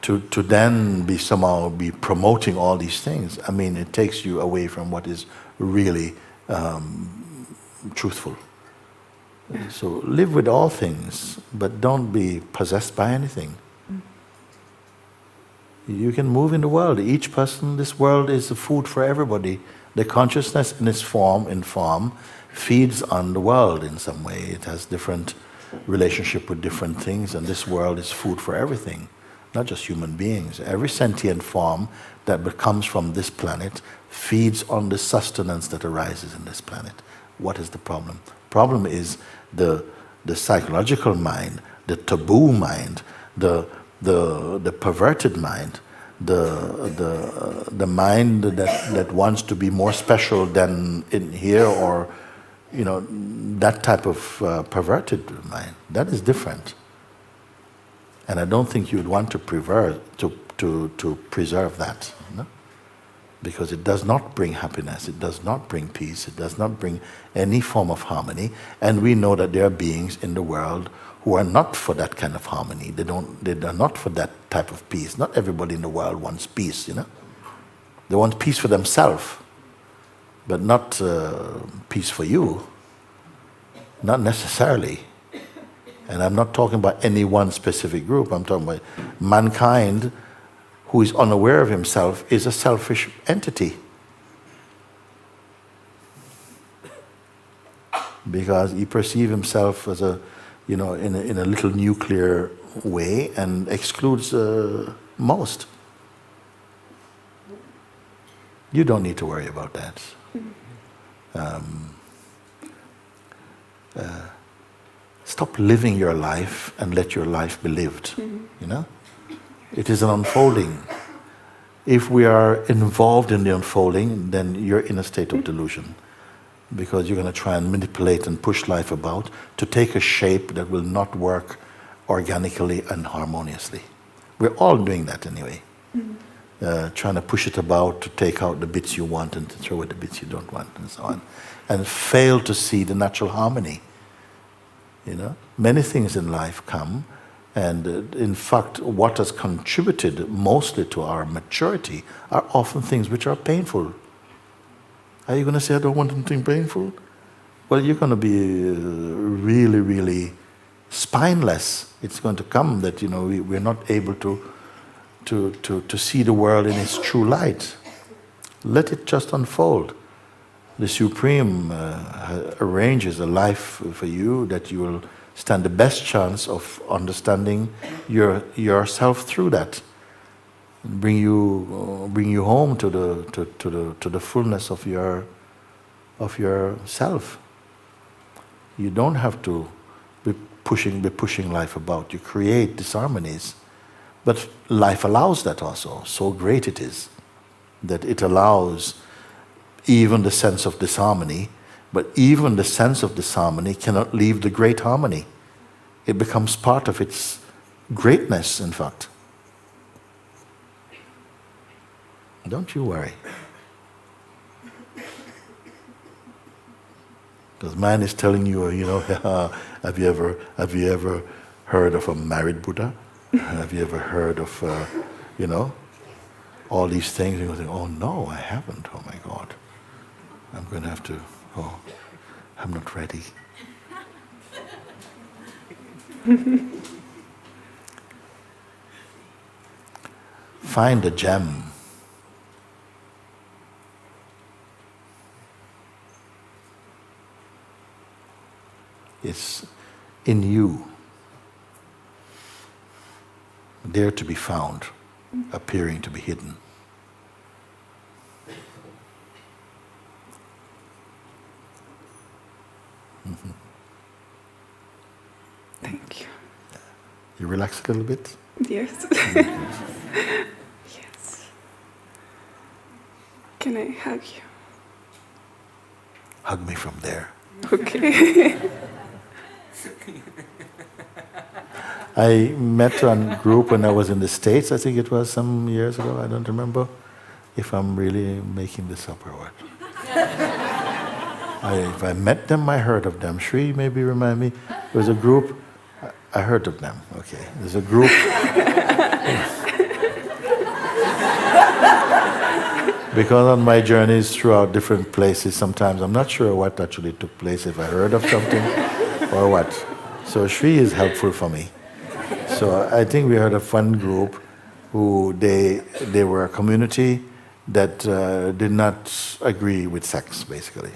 to then somehow be promoting all these things, I mean, it takes you away from what is really truthful. So live with all things, but don't be possessed by anything. You can move in the world. Each person, this world is the food for everybody. The consciousness in its form, feeds on the world in some way. It has different relationship with different things, and this world is food for everything, not just human beings. Every sentient form that comes from this planet feeds on the sustenance that arises in this planet. What is the problem? Problem is the psychological mind, the taboo mind, the perverted mind, the mind that wants to be more special than in here, or that type of perverted mind. That is different, and I don't think you would want to preserve that, because it does not bring happiness, it does not bring peace, it does not bring any form of harmony. And we know that there are beings in the world who are not for that kind of harmony. They are not for that type of peace. Not everybody in the world wants peace, They want peace for themselves, but not peace for you. Not necessarily. And I'm not talking about any one specific group. I'm talking about mankind who is unaware of himself is a selfish entity. Because he perceives himself as in a little nuclear way and excludes most. You don't need to worry about that. Stop living your life and let your life be lived. It is an unfolding. If we are involved in the unfolding, then you're in a state of delusion, because you're going to try and manipulate and push life about to take a shape that will not work organically and harmoniously. We're all doing that anyway. Trying to push it about to take out the bits you want and to throw away the bits you don't want and so on. And fail to see the natural harmony. Many things in life come, and in fact what has contributed mostly to our maturity are often things which are painful. Are you going to say, I don't want anything painful? Well, you're going to be really, really spineless. It's going to come that we're not able to see the world in its true light. Let it just unfold. The Supreme arranges a life for you that you will stand the best chance of understanding yourself through that. Bring you home to the fullness of your self. You don't have to be pushing life about. You create disharmonies, but life allows that also. So great it is that it allows even the sense of disharmony, but even the sense of disharmony cannot leave the great harmony. It becomes part of its greatness, in fact. Don't you worry. Because man is telling you, have you ever heard of a married Buddha? Have you ever heard of, all these things? And you think, oh no, I haven't. Oh my God. I'm going to have to, I'm not ready. Find a gem. It's in you, there to be found, appearing to be hidden. Thank you. You relax a little bit? Yes. Yes. Can I hug you? Hug me from there. Okay. I met a group when I was in the States, I think it was some years ago, I don't remember if I'm really making this up or what. If I met them, I heard of them. Shri, maybe remind me. There was a group, I heard of them, okay. There's a group. Because on my journeys throughout different places, sometimes I'm not sure what actually took place, if I heard of something or what. So Shri is helpful for me. So I think we heard of one group who they were a community that did not agree with sex, basically.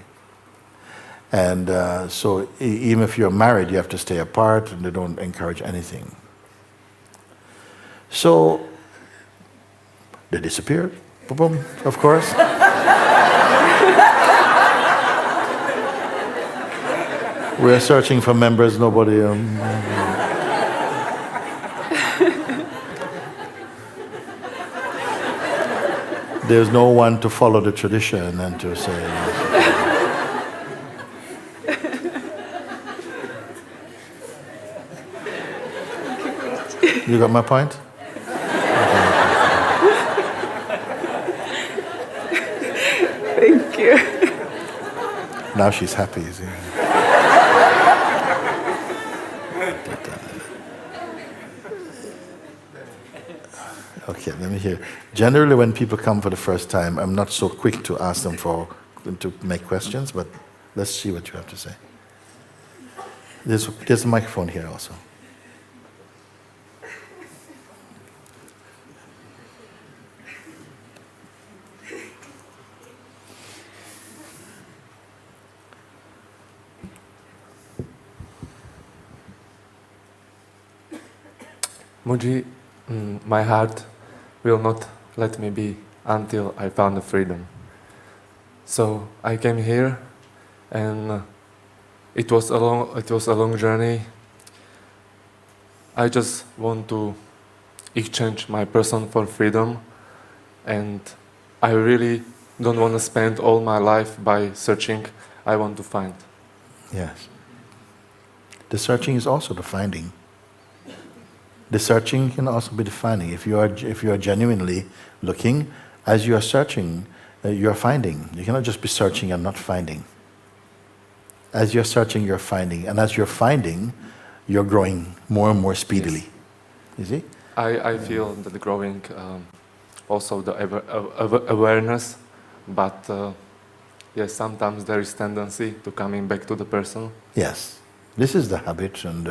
And so even if you're married, you have to stay apart, and they don't encourage anything. So they disappeared, boom, of course. We're searching for members, nobody. There's no one to follow the tradition and to say. You got my point? Thank you. Now she's happy, you see. Okay, let me hear. Generally, when people come for the first time, I'm not so quick to ask them to make questions, but let's see what you have to say. There's a microphone here also. Muji, my heart will not let me be until I found the freedom. So I came here, and it was a long journey. I just want to exchange my person for freedom, and I really don't want to spend all my life by searching. I want to find. Yes. The searching is also the finding. The searching can also be the finding. If you are genuinely looking, as you are searching, you are finding. You cannot just be searching and not finding. As you're searching, you're finding. And as you're finding, you're growing more and more speedily. You see? I feel that the growing, also the awareness, but yes, sometimes there is tendency to coming back to the person. Yes. This is the habit and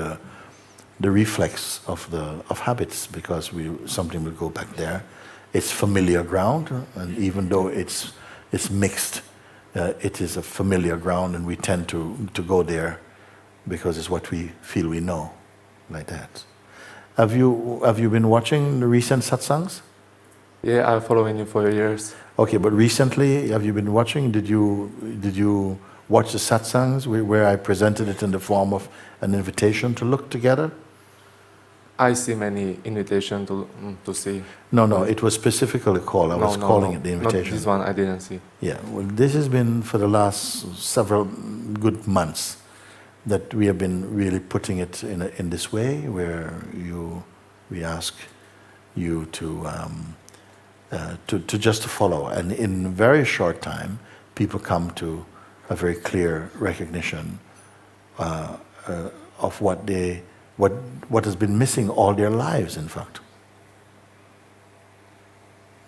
the reflex of habits, because something will go back there. It's familiar ground, and even though it's mixed, it is a familiar ground, and we tend to go there because it's what we feel we know, like that. Have you been watching the recent satsangs? Yeah, I'm following you for years. Okay, but recently, have you been watching? Did you watch the satsangs where I presented it in the form of an invitation to look together? I see many invitations to see. No, it was specifically called. I was calling it the invitation. Not this one I didn't see. Yeah, well, this has been for the last several good months that we have been really putting it in this way, where we ask you to just to follow, and in a very short time, people come to a very clear recognition of what has been missing all their lives, in fact.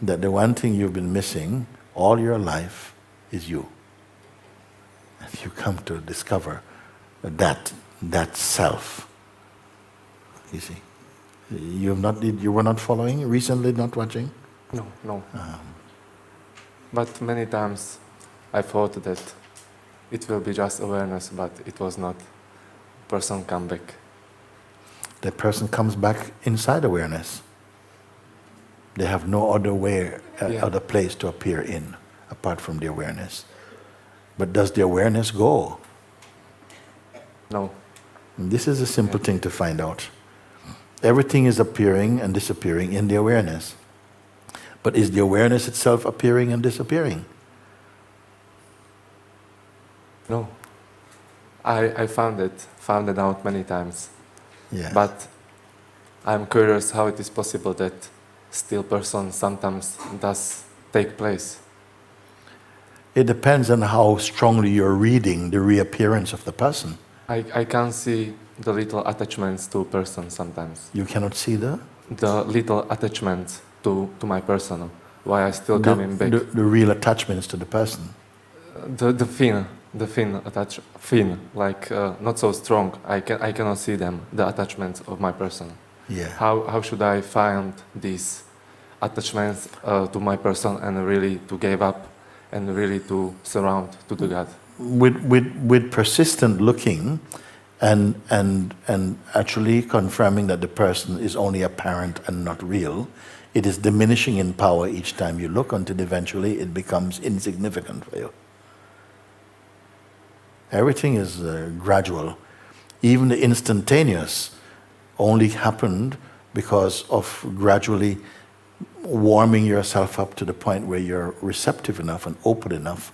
That the one thing you've been missing all your life is you. And you come to discover that self. You see, you were not following recently, not watching. No. But many times I thought that it will be just awareness, but it was not. Person come back. The person comes back inside awareness. They have no other way, other place to appear in, apart from the awareness. But does the awareness go? No. And this is a simple thing to find out. Everything is appearing and disappearing in the awareness. But is the awareness itself appearing and disappearing? No. I found it out many times. Yeah. But I'm curious how it is possible that still person sometimes does take place. It depends on how strongly you're reading the reappearance of the person. I can see the little attachments to a person sometimes. You cannot see the little attachments to my person. Why I still coming back. The real attachments to the person. The fin, like not so strong. I cannot see them, the attachments of my person. Yeah. How should I find these attachments to my person and really to give up and really to surround to the God? With persistent looking and actually confirming that the person is only apparent and not real, it is diminishing in power each time you look until eventually it becomes insignificant for you. Everything is gradual. Even the instantaneous only happened because of gradually warming yourself up to the point where you're receptive enough and open enough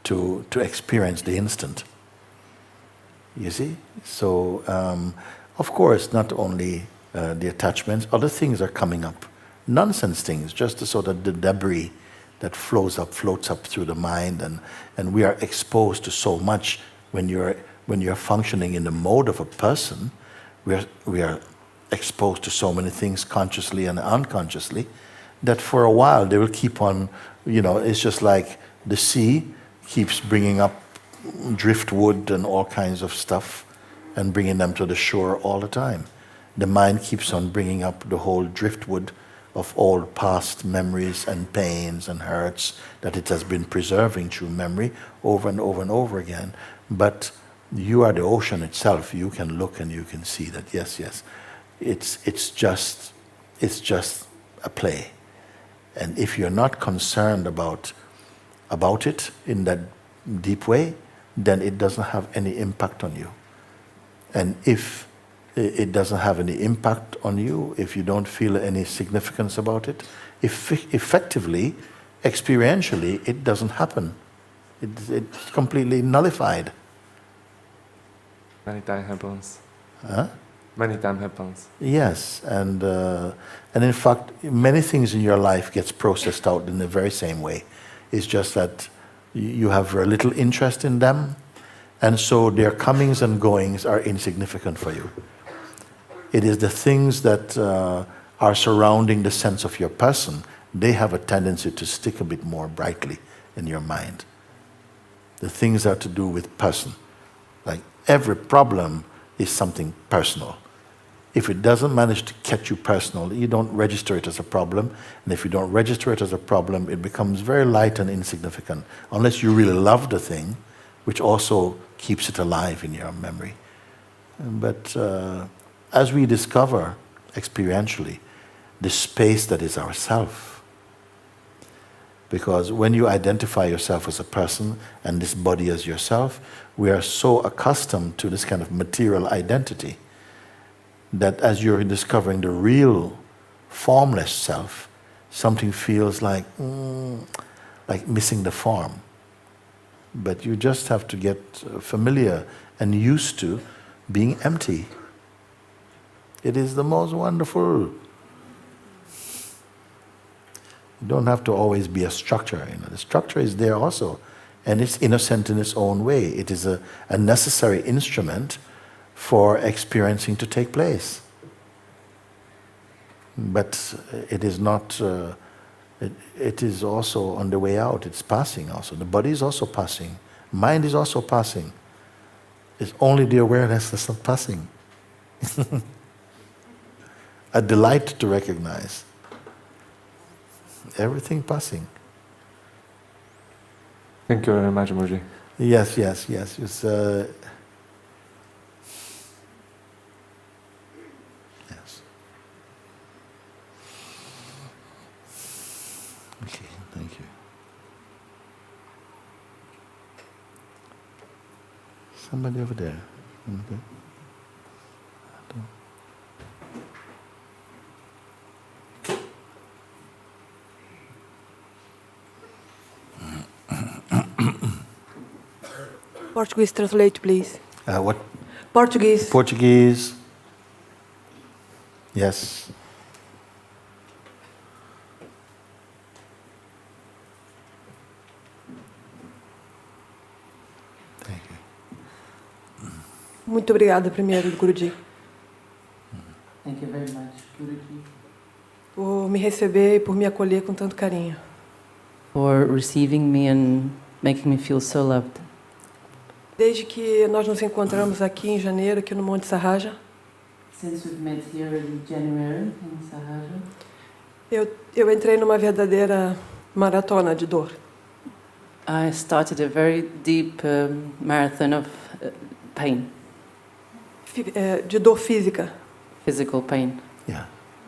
to experience the instant. You see? So, of course, not only the attachments, other things are coming up. Nonsense things, just the sort of the debris that floats up through the mind, and we are exposed to so much. When you're functioning in the mode of a person, we are exposed to so many things consciously and unconsciously that for a while they will keep on, it's just like the sea keeps bringing up driftwood and all kinds of stuff and bringing them to the shore all the time. The mind keeps on bringing up the whole driftwood of all past memories and pains and hurts that it has been preserving through memory over and over and over again. But you are the ocean itself. You can look and you can see that yes, it's just a play. And if you're not concerned about it in that deep way, then it doesn't have any impact on you. And if it doesn't have any impact on you, if you don't feel any significance about it, effectively, experientially, it doesn't happen. It's completely nullified. Many times happens. Huh? many times happens. Yes, and in fact, many things in your life gets processed out in the very same way. It's just that you have very little interest in them, and so their comings and goings are insignificant for you. It is the things that are surrounding the sense of your person. They have a tendency to stick a bit more brightly in your mind. The things that are to do with person. Like every problem is something personal. If it doesn't manage to catch you personal, you don't register it as a problem. And if you don't register it as a problem, it becomes very light and insignificant. Unless you really love the thing, which also keeps it alive in your memory. But as we discover experientially the space that is ourself, because when you identify yourself as a person and this body as yourself, we are so accustomed to this kind of material identity that as you're discovering the real formless self, something feels like missing the form. But you just have to get familiar and used to being empty. It is the most wonderful. You don't have to always be a structure. The structure is there also, and it's innocent in its own way. It is a necessary instrument for experiencing to take place. But it is not, it is also on the way out. It's passing also. The body is also passing. Mind is also passing. It's only the awareness that's not passing. A delight to recognize. Everything passing. Thank you very much, Moji. Yes. It's, yes. Okay, thank you. Somebody over there. Okay. Portuguese translate, please. What? Portuguese. Portuguese. Yes. Thank you. Muito obrigada, primeiro, Guruji, Thank you very much, Guruji, por me receber e por me acolher com tanto carinho. for receiving me and making me feel so loved. Desde que nós nos encontramos aqui em janeiro, aqui no Monte Sahaja, Since we've met here in January in Sahaja, eu entrei numa verdadeira maratona de dor. I started a very deep marathon of pain, De dor física. physical pain. Yeah.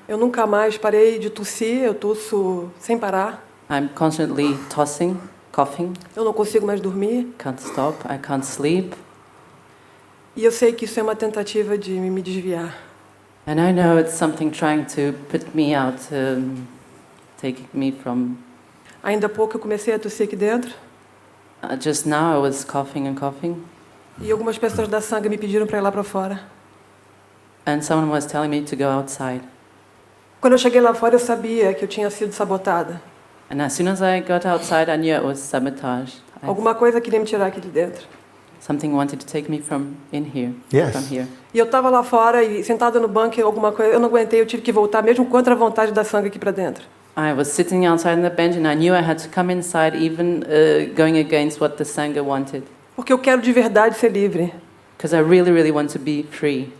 Eu nunca mais parei de tossir, eu tosso sem parar. I'm constantly tossing, coughing, Eu não consigo mais dormir. can't stop, I can't sleep. E eu sei que isso é uma tentativa de me desviar. And I know it's something trying to put me out, taking me from... Ainda há pouco eu comecei a tossir aqui dentro. Just now I was coughing and coughing, E algumas pessoas da Sangha me pediram para ir lá para fora. and someone was telling me to go outside. Quando eu cheguei lá fora, eu sabia que eu tinha sido sabotada. And as soon as I got outside, I knew it was sabotage. Alguma coisa queria me tirar aqui de dentro. Something wanted to take me from in here, Yes. from here. E eu estava lá fora e sentada no banco, e alguma coisa, eu não aguentei, eu tive que voltar, mesmo contra a vontade da Sangha aqui para dentro. I was sitting outside on the bench and I knew I had to come inside, even going against what the Sangha wanted. Porque eu quero de verdade ser livre, Because I really, really want to be free,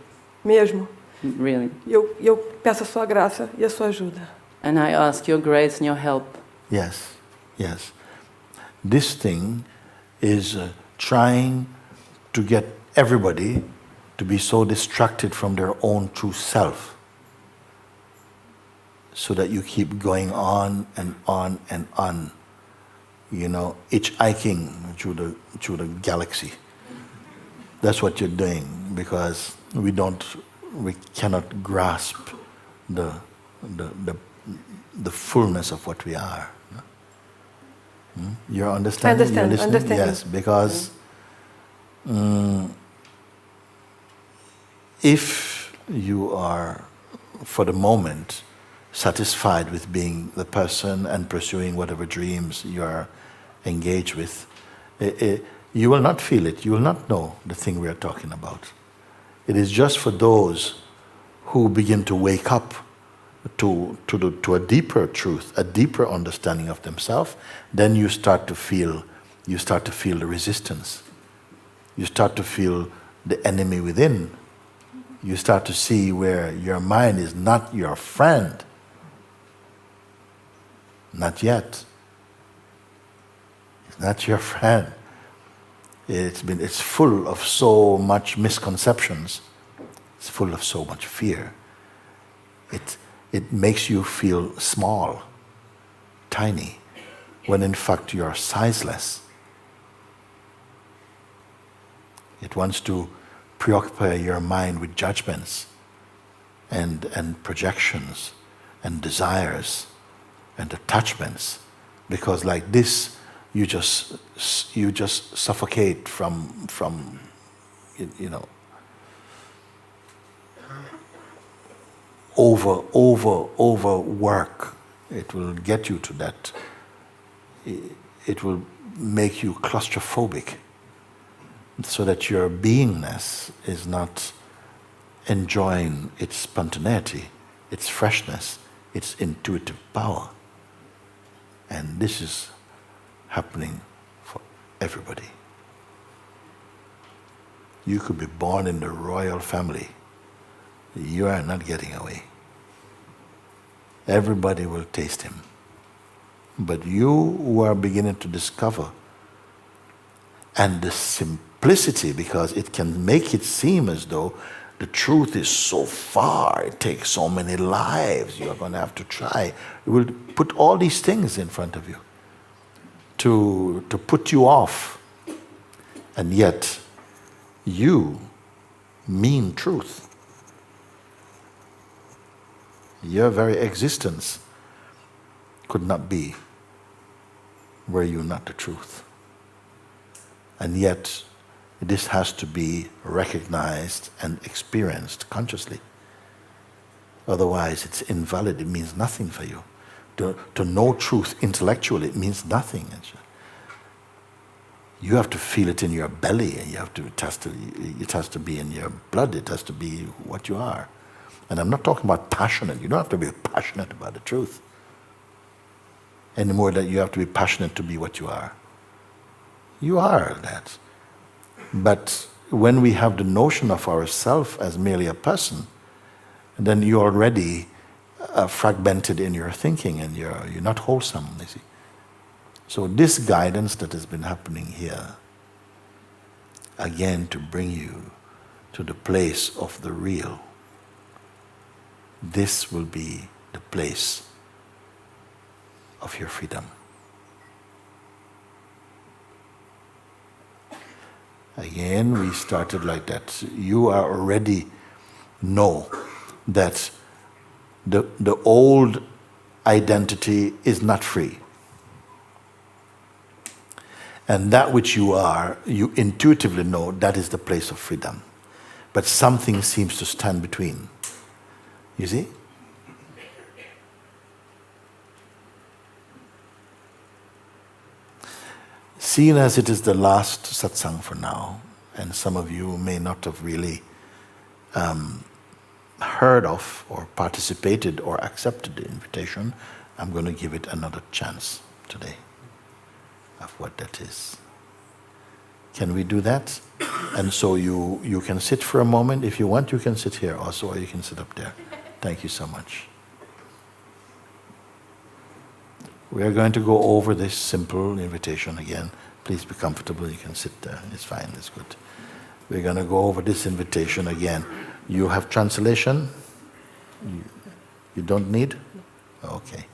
mesmo. really. E eu peço a sua graça e a sua ajuda. And I ask your grace and your help. Yes. This thing is trying to get everybody to be so distracted from their own true self, so that you keep going on and on and on, hitchhiking through the galaxy. That's what you're doing, because we cannot grasp the fullness of what we are. You're understanding? I understand, You're listening? understanding. Yes, because if you are, for the moment, satisfied with being the person and pursuing whatever dreams you are engaged with, you will not feel it, you will not know the thing we are talking about. It is just for those who begin to wake up to a deeper truth, a deeper understanding of themselves. Then you start to feel the resistance. You start to feel the enemy within. You start to see where your mind is not your friend. Not yet. It's not your friend. It's full of so much misconceptions. It's full of so much fear. It makes you feel small, tiny, when in fact you are sizeless. It wants to preoccupy your mind with judgments and projections and desires and attachments, because like this you just suffocate from overwork. It will get you to that. It will make you claustrophobic, so that your beingness is not enjoying its spontaneity, its freshness, its intuitive power. And this is happening for everybody. You could be born in the royal family. You are not getting away. Everybody will taste him. But you who are beginning to discover, and the simplicity, because it can make it seem as though the truth is so far, it takes so many lives, you are going to have to try. It will put all these things in front of you to put you off. And yet, you mean truth. Your very existence could not be were you not the truth. And yet, this has to be recognized and experienced consciously. Otherwise, it's invalid. It means nothing for you. To know truth intellectually, it means nothing. You have to feel it in your belly, and it has to be in your blood. It has to be what you are. And I'm not talking about passionate. You don't have to be passionate about the truth any more than you have to be passionate to be what you are. You are that. But when we have the notion of ourself as merely a person, then you're already fragmented in your thinking, and you're not wholesome, you see. So this guidance that has been happening here, again to bring you to the place of the real, this will be the place of your freedom. Again, we started like that. You are already know that the old identity is not free. And that which you are, you intuitively know that is the place of freedom. But something seems to stand between. You see? Seeing as it is the last satsang for now, and some of you may not have really heard of or participated or accepted the invitation, I'm going to give it another chance today of what that is. Can we do that? And so you can sit for a moment. If you want, you can sit here also, or you can sit up there. Thank you so much. We are going to go over this simple invitation again. Please be comfortable. You can sit there. It's fine. It's good. We're going to go over this invitation again. You have translation? You don't need? Okay.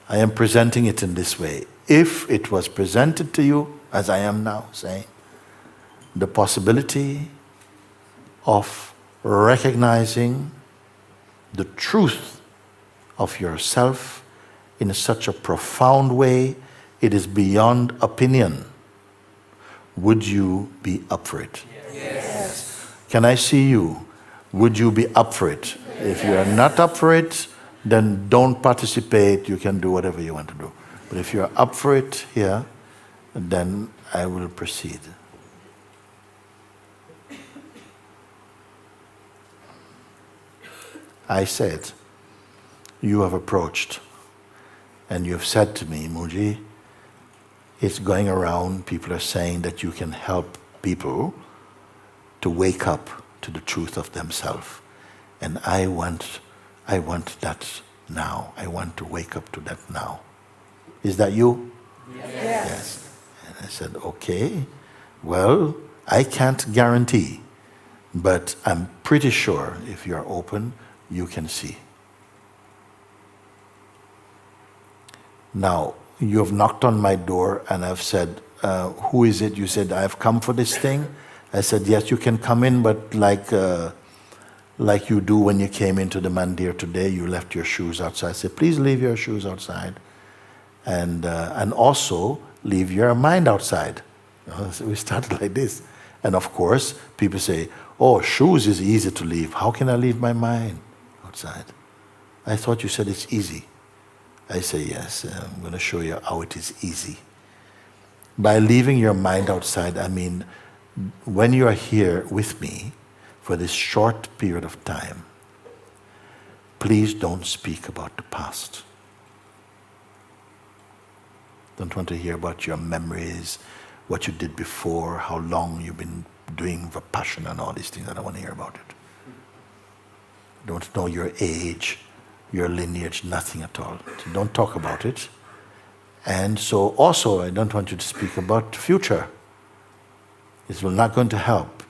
I am presenting it in this way. If it was presented to you, as I am now saying, the possibility of recognizing the truth of yourself in such a profound way, it is beyond opinion. Would you be up for it? Yes. Can I see you? Would you be up for it? If you are not up for it, then don't participate. You can do whatever you want to do. But if you are up for it here, then I will proceed. I said, you have approached, and you have said to me, Muji, it's going around, people are saying that you can help people to wake up to the truth of themselves. And I want that now. I want to wake up to that now. Is that you? Yes. And I said, okay, well, I can't guarantee, but I'm pretty sure if you're open, you can see. Now, you have knocked on my door and I've said, who is it? You said, I've come for this thing. I said, yes, you can come in, but like you do when you came into the mandir today, you left your shoes outside. I said, please leave your shoes outside. And also leave your mind outside. So we started like this. And of course, people say, oh, shoes is easy to leave. How can I leave my mind outside? I thought you said it's easy. I say, yes, I'm going to show you how it is easy. By leaving your mind outside, I mean, when you are here with me for this short period of time, please don't speak about the past. Don't want to hear about your memories, what you did before, how long you've been doing Vipassana and all these things. I don't want to hear about it. Don't know your age, your lineage, nothing at all. So don't talk about it. And so also, I don't want you to speak about the future. It's not going to help.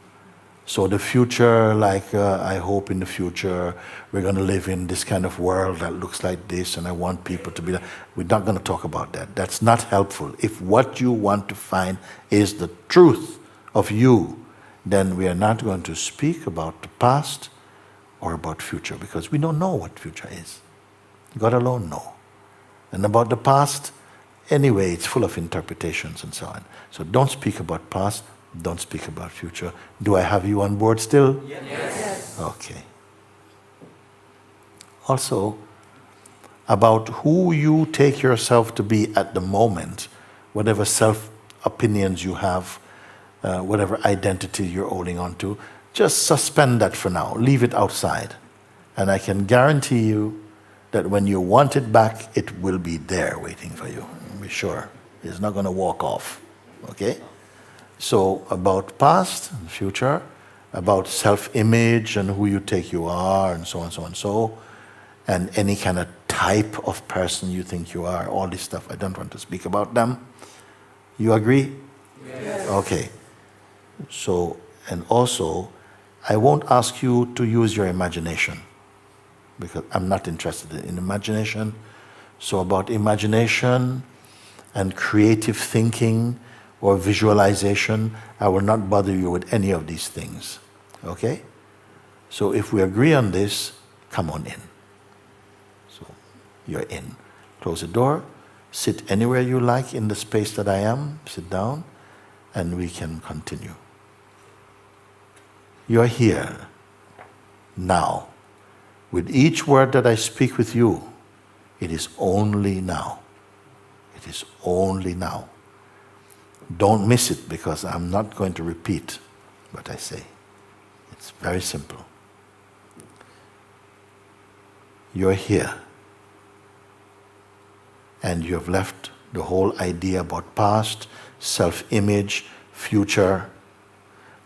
So the future, like I hope in the future we're going to live in this kind of world that looks like this, and I want people to be like, we're not going to talk about that. That's not helpful. If what you want to find is the truth of you, then we are not going to speak about the past or about future, because we don't know what future is. God alone knows. And about the past, anyway, it's full of interpretations and so on. So don't speak about past, don't speak about future. Do I have you on board still? Yes. Okay. Also, about who you take yourself to be at the moment, whatever self-opinions you have, whatever identity you're holding on to, just suspend that for now. Leave it outside. And I can guarantee you that when you want it back, it will be there waiting for you. Be sure. It's not going to walk off. Okay? So about past and future, about self-image and who you think you are, and so on, so on, so, and any kind of type of person you think you are, all this stuff, I don't want to speak about them. You agree? Yes. Okay. So, and also, I won't ask you to use your imagination, because I'm not interested in imagination. So about imagination and creative thinking or visualization, I will not bother you with any of these things. Okay? So if we agree on this, come on in. So you're in. Close the door, sit anywhere you like in the space that I am, sit down, and we can continue. You're here now. With each word that I speak with you, it is only now. It is only now. Don't miss it, because I'm not going to repeat what I say. It's very simple. You're here. And you have left the whole idea about past, self-image, future.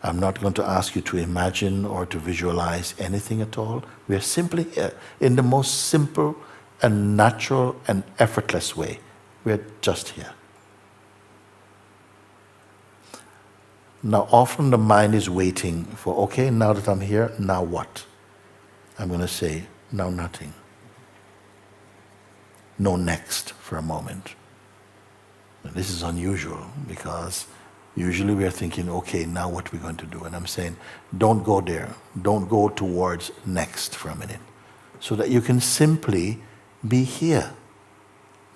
I'm not going to ask you to imagine or to visualize anything at all. We are simply here in the most simple and natural and effortless way. We are just here. Now often the mind is waiting for, okay, now that I'm here, now what? I'm going to say, now nothing. No next for a moment. And this is unusual, because usually we are thinking, okay, now what are we going to do? And I'm saying, don't go there. Don't go towards next for a minute. So that you can simply be here.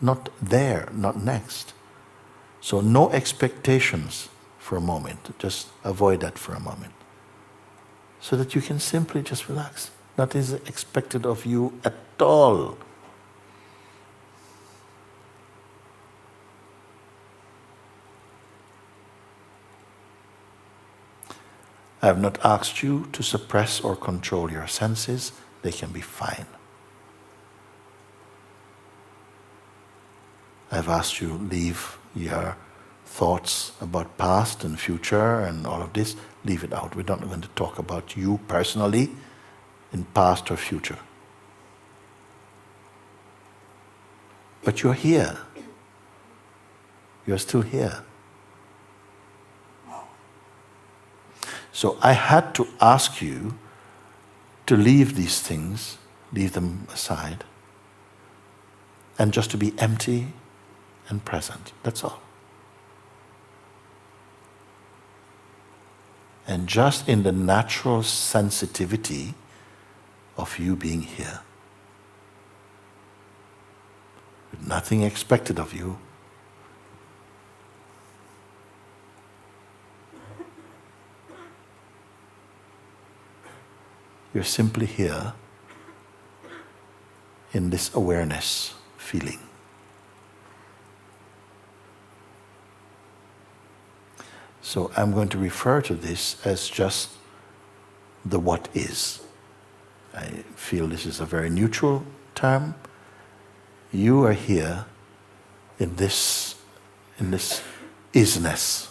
Not there, not next. So no expectations for a moment. Just avoid that for a moment. So that you can simply just relax. That is expected of you at all. I have not asked you to suppress or control your senses. They can be fine. I've asked you to leave your thoughts about past and future and all of this. Leave it out. We're not going to talk about you personally in past or future. But you're here. You're still here. So I had to ask you to leave these things, leave them aside, and just to be empty and present. That's all. And just in the natural sensitivity of you being here. With nothing expected of you. You're simply here in this awareness feeling. So I'm going to refer to this as just the what is. I feel this is a very neutral term. You are here in this is-ness.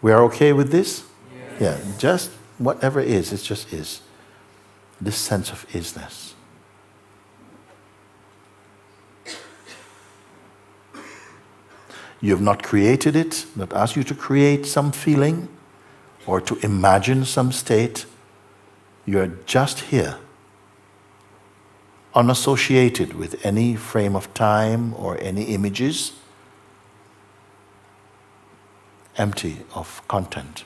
We are okay with this? Yeah, just whatever is, it just is. This sense of is-ness. You have not created it, not asked you to create some feeling or to imagine some state. You are just here, unassociated with any frame of time or any images, empty of content.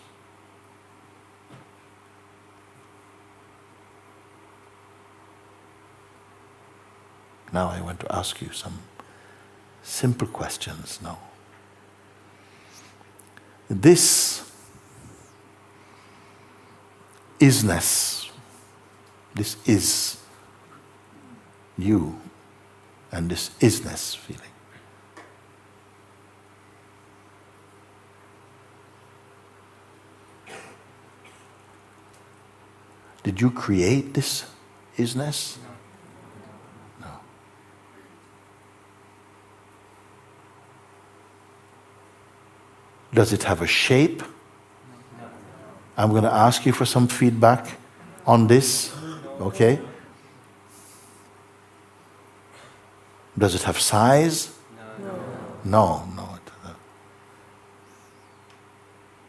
Now I want to ask you some simple questions now. This is-ness, this is you, and this is-ness feeling. Did you create this is-ness? No. Does it have a shape? I'm going to ask you for some feedback on this, okay? Does it have size? No, it doesn't.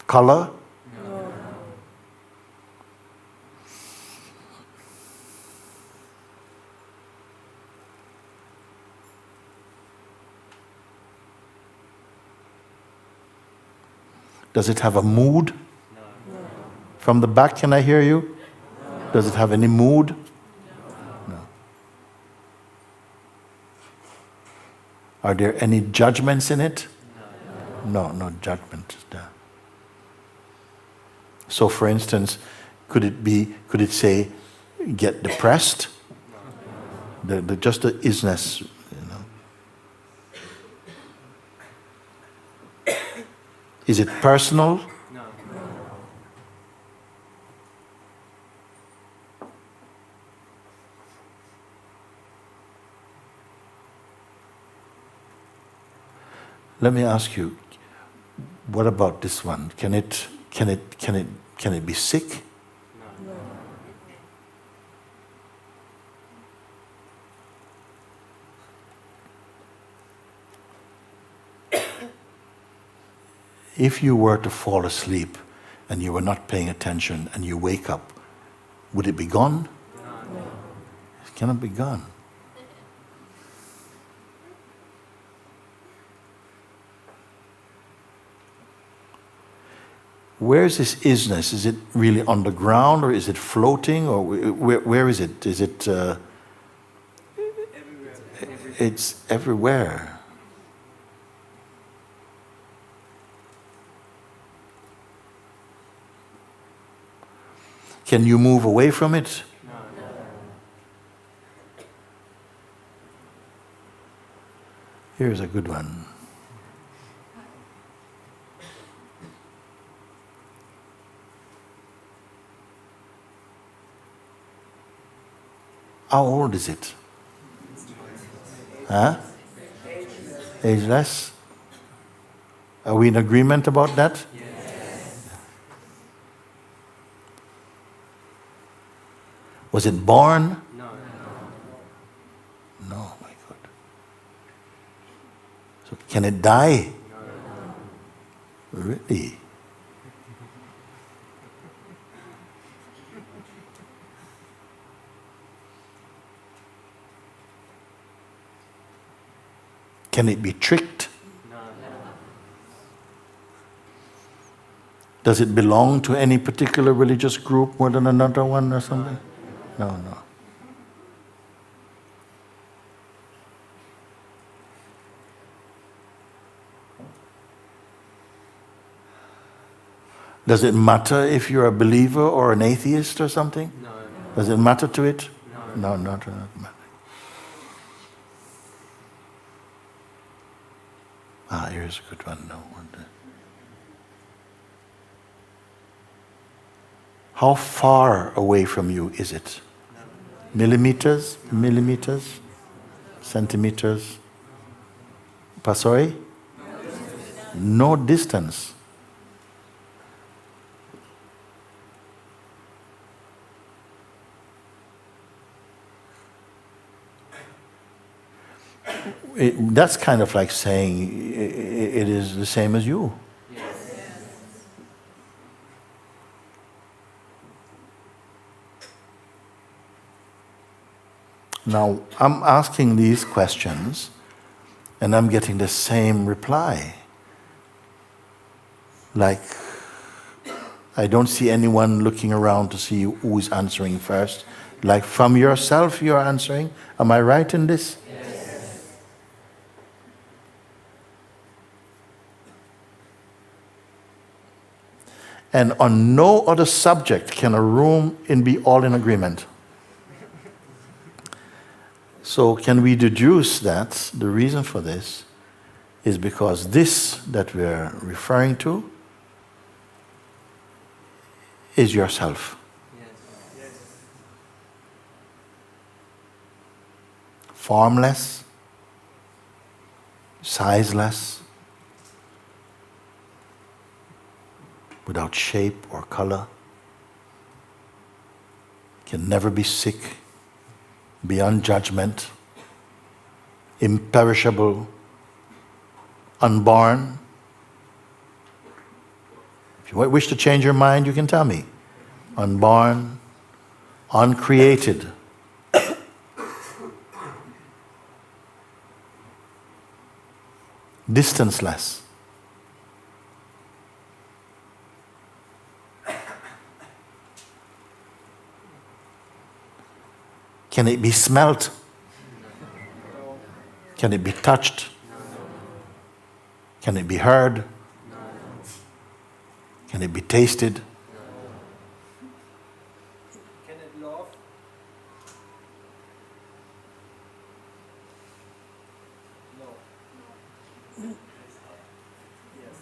Color? Does it have a mood? No. From the back, can I hear you? No. Does it have any mood? No. Are there any judgments in it? No judgment there. So for instance, could it say, get depressed? Just the is-ness, Is it personal? No. Let me ask you, what about this one? Can it be sick? No. If you were to fall asleep and you were not paying attention and you wake up, would it be gone? No. It cannot be gone. Where is this is-ness? Is it really on the ground or is it floating? Or where is it? Is it... It's everywhere. Can you move away from it? Here's a good one. How old is it? Huh? Ageless? Are we in agreement about that? Yes. Was it born? No. No, my God. So can it die? No. Really? Can it be tricked? No. Does it belong to any particular religious group more than another one or something? No, no. Does it matter if you're a believer or an atheist or something? No. Does it matter to it? No, not matter. Here's a good one. No wonder. How far away from you is it? Millimeters? Millimeters? Centimeters? Sorry? No distance. That's kind of like saying it is the same as you. Yes. Now, I'm asking these questions and I'm getting the same reply. Like, I don't see anyone looking around to see who is answering first. Like, from yourself you're answering. Am I right in this? And on no other subject can a room be all in agreement. So can we deduce that the reason for this is because this that we're referring to is yourself. Yes. Formless, sizeless, without shape or color, can never be sick, beyond judgment, imperishable, unborn. If you wish to change your mind, you can tell me. Unborn, uncreated. Distanceless. Can it be smelt? Can it be touched? Can it be heard? Can it be tasted? Can it love? No. Yes.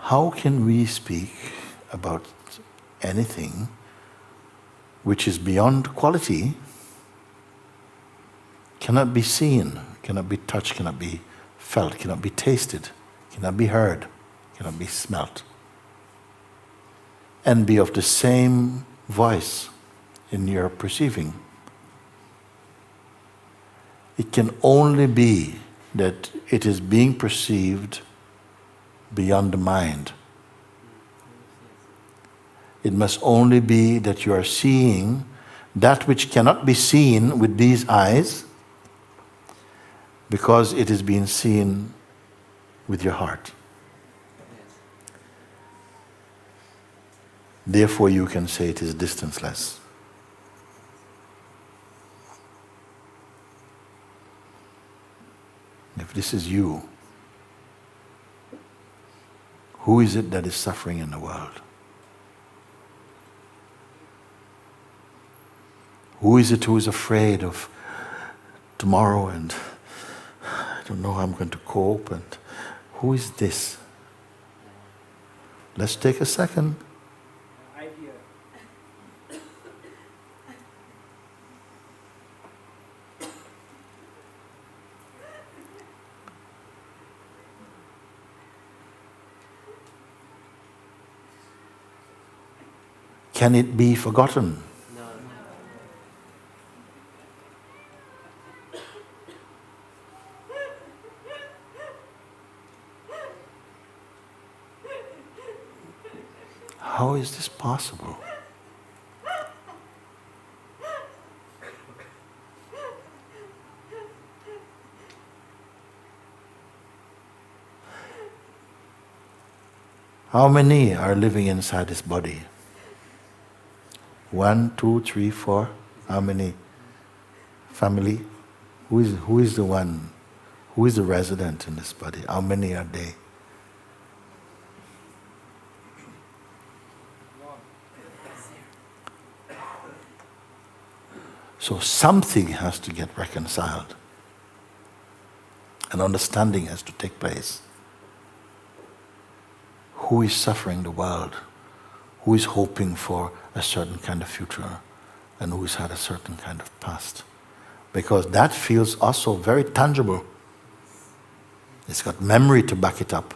How can we speak about anything which is beyond quality, cannot be seen, cannot be touched, cannot be felt, cannot be tasted, cannot be heard, cannot be smelt, and be of the same voice in your perceiving? It can only be that it is being perceived beyond the mind. It must only be that you are seeing that which cannot be seen with these eyes because it is being seen with your heart. Therefore you can say it is distanceless. if this is you, who is it that is suffering in the world? Who is it who is afraid of tomorrow and I don't know how I'm going to cope, and who is this? Let's take a second. Idea. Can it be forgotten? How is this possible? How many are living inside this body? 1, 2, 3, 4. How many? Family? Who is the one? Who is the resident in this body? How many are they? So something has to get reconciled. An understanding has to take place. Who is suffering the world? Who is hoping for a certain kind of future? And who has had a certain kind of past? Because that feels also very tangible. It's got memory to back it up.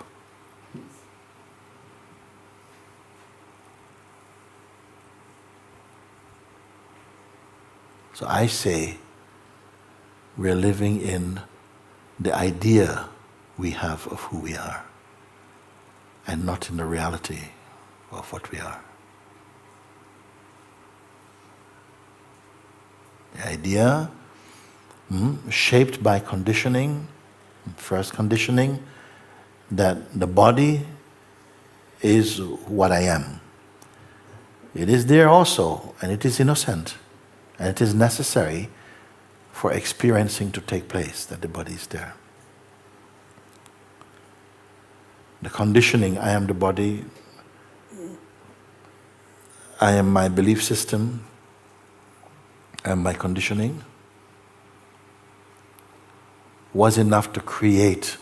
So I say, we're living in the idea we have of who we are, and not in the reality of what we are. The idea, shaped by conditioning, first conditioning, that the body is what I am. It is there also, and it is innocent. And it is necessary for experiencing to take place, that the body is there. The conditioning, I am the body, I am my belief system, I am my conditioning, was enough to create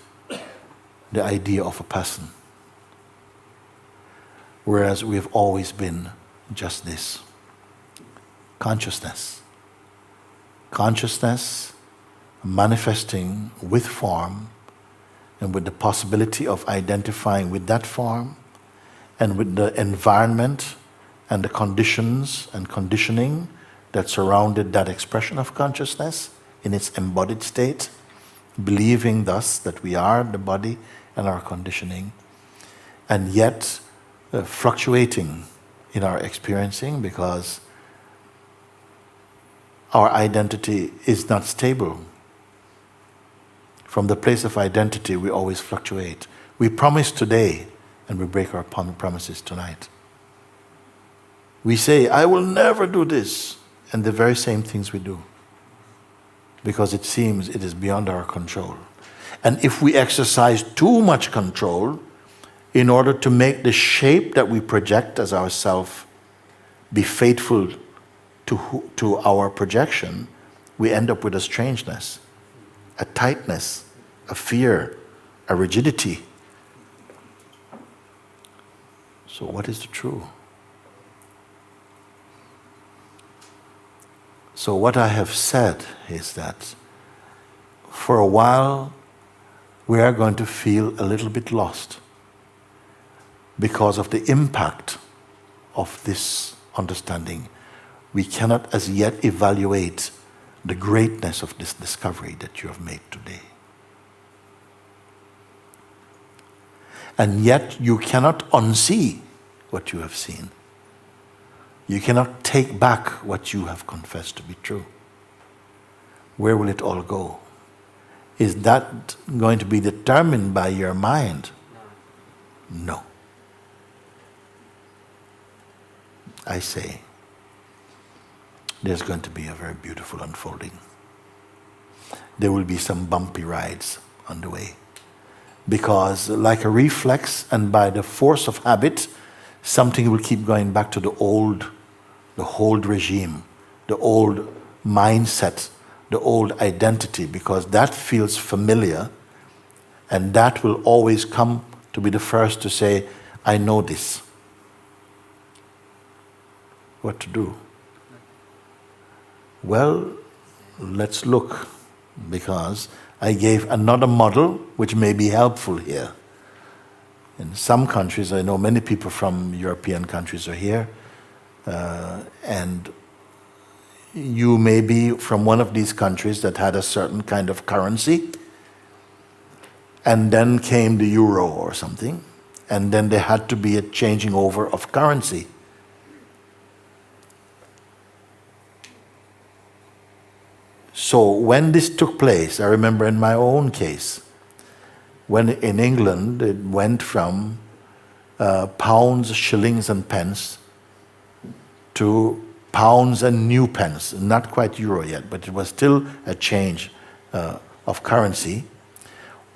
the idea of a person. Whereas we have always been just this. Consciousness. Consciousness manifesting with form and with the possibility of identifying with that form and with the environment and the conditions and conditioning that surrounded that expression of consciousness in its embodied state, believing thus that we are the body and our conditioning, and yet fluctuating in our experiencing because our identity is not stable. From the place of identity, we always fluctuate. We promise today, and we break our promises tonight. We say, I will never do this, and the very same things we do. Because it seems it is beyond our control. And if we exercise too much control, in order to make the shape that we project as ourself be faithful to our projection, we end up with a strangeness, a tightness, a fear, a rigidity. So what is the true? So what I have said is that for a while we are going to feel a little bit lost because of the impact of this understanding. We cannot as yet evaluate the greatness of this discovery that you have made today. And yet you cannot unsee what you have seen. You cannot take back what you have confessed to be true. Where will it all go? Is that going to be determined by your mind? No. I say, there's going to be a very beautiful unfolding. There will be some bumpy rides on the way. Because like a reflex and by the force of habit, something will keep going back to the old regime, the old mindset, the old identity, because that feels familiar, and that will always come to be the first to say, I know this. What to do? Well, let's look, because I gave another model which may be helpful here. In some countries, I know many people from European countries are here, and you may be from one of these countries that had a certain kind of currency, and then came the euro or something, and then there had to be a changing over of currency. So when this took place, I remember in my own case, when in England it went from pounds, shillings and pence to pounds and new pence, not quite euro yet, but it was still a change of currency.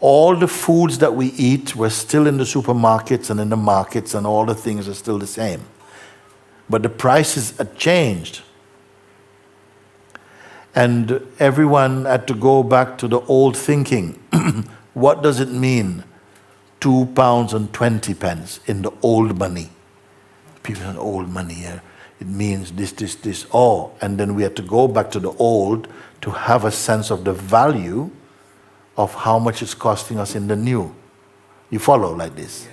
All the foods that we eat were still in the supermarkets and in the markets, and all the things are still the same. But the prices had changed. And everyone had to go back to the old thinking. What does it mean, £2.20 in the old money? People say, old money, yeah. It means this. Oh, and then we had to go back to the old to have a sense of the value of how much it's costing us in the new. You follow like this?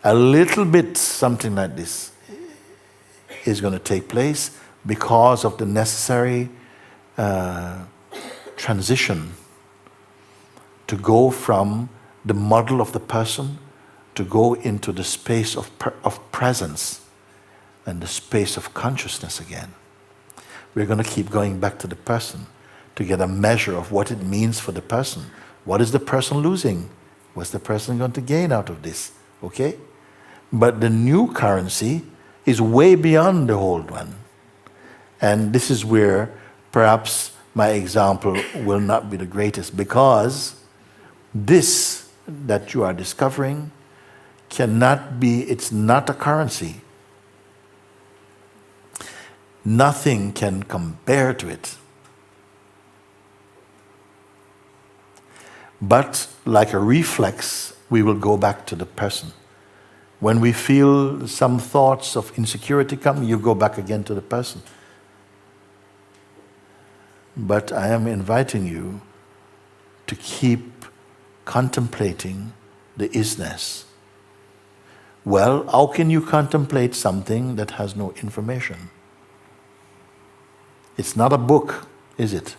A little bit, something like this, is going to take place because of the necessary transition to go from the model of the person to go into the space of presence and the space of consciousness again. We're going to keep going back to the person to get a measure of what it means for the person. What is the person losing? What's the person going to gain out of this? Okay? But the new currency is way beyond the old one. And this is where perhaps my example will not be the greatest, because this that you are discovering cannot be, it's not a currency. Nothing can compare to it. But like a reflex, we will go back to the person. When we feel some thoughts of insecurity come, you go back again to the person. But I am inviting you to keep contemplating the is-ness. Well, how can you contemplate something that has no information? It's not a book, is it?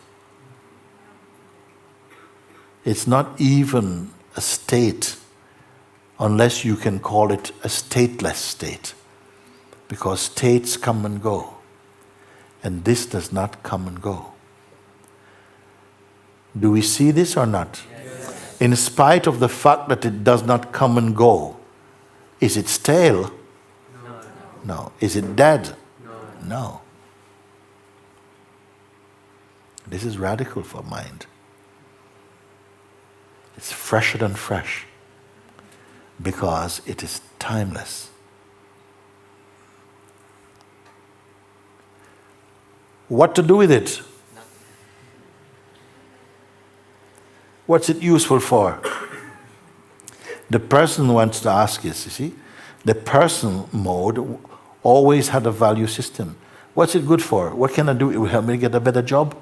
It's not even a state, unless you can call it a stateless state, because states come and go, and this does not come and go. Do we see this or not? Yes. In spite of the fact that it does not come and go, is it stale? No. Is it dead? No. This is radical for mind. It's fresher than fresh because it is timeless. What to do with it? What's it useful for? The person wants to ask this, you see. The person mode always had a value system. What's it good for? What can I do? It will help me get a better job?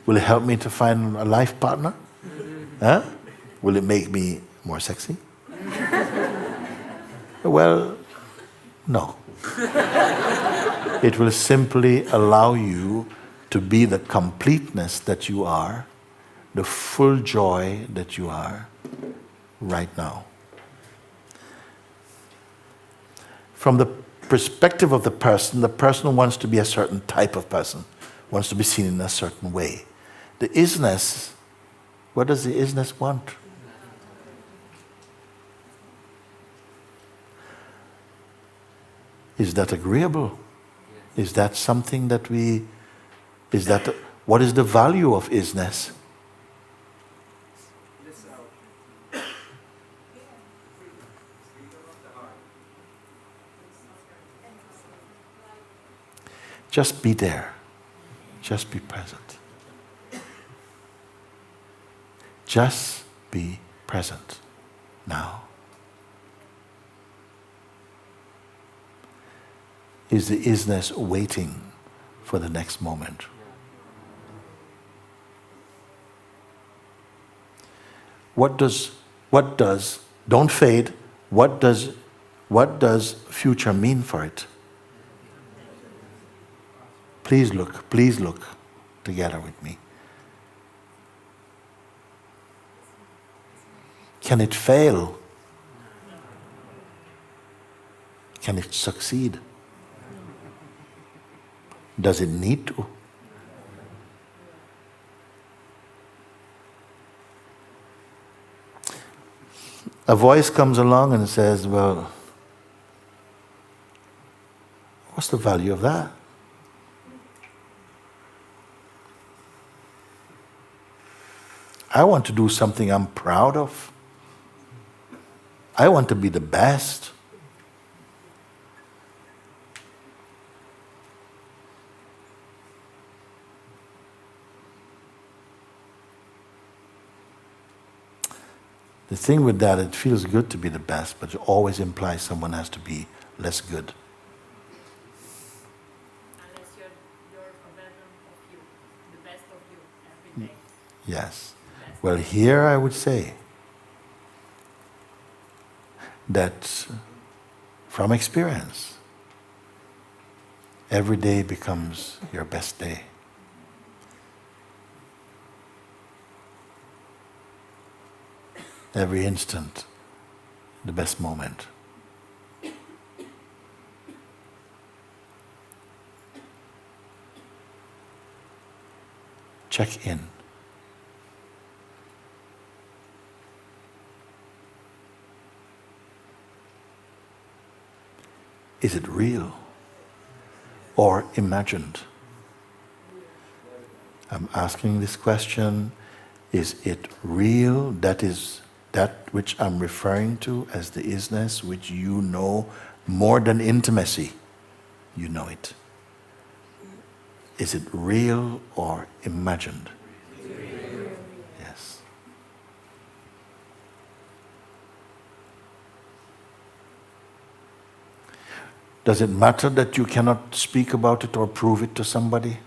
Will it help me to find a life partner? Huh? Will it make me more sexy? Well, no. It will simply allow you to be the completeness that you are, the full joy that you are right now. From the perspective of the person wants to be a certain type of person, wants to be seen in a certain way. The is-ness, what does the is-ness want? Is that agreeable? Is that something that what is the value of is-ness? Just be there. Just be present. Just be present now. Is the is-ness waiting for the next moment? What does, don't fade, what does future mean for it? Please look together with me. Can it fail? Can it succeed? Does it need to? A voice comes along and says, well, what's the value of that? I want to do something I'm proud of. I want to be the best. The thing with that, it feels good to be the best, but it always implies someone has to be less good. Unless you're a version of you, the best of you, every day. Yes. Well, here I would say that from experience, every day becomes your best day. Every instant, the best moment. Check in. Is it real or imagined? I'm asking this question, is it real? That is that which I'm referring to as the is-ness, which you know more than intimacy. You know it. Is it real or imagined? Real. Yes. Does it matter that you cannot speak about it or prove it to somebody?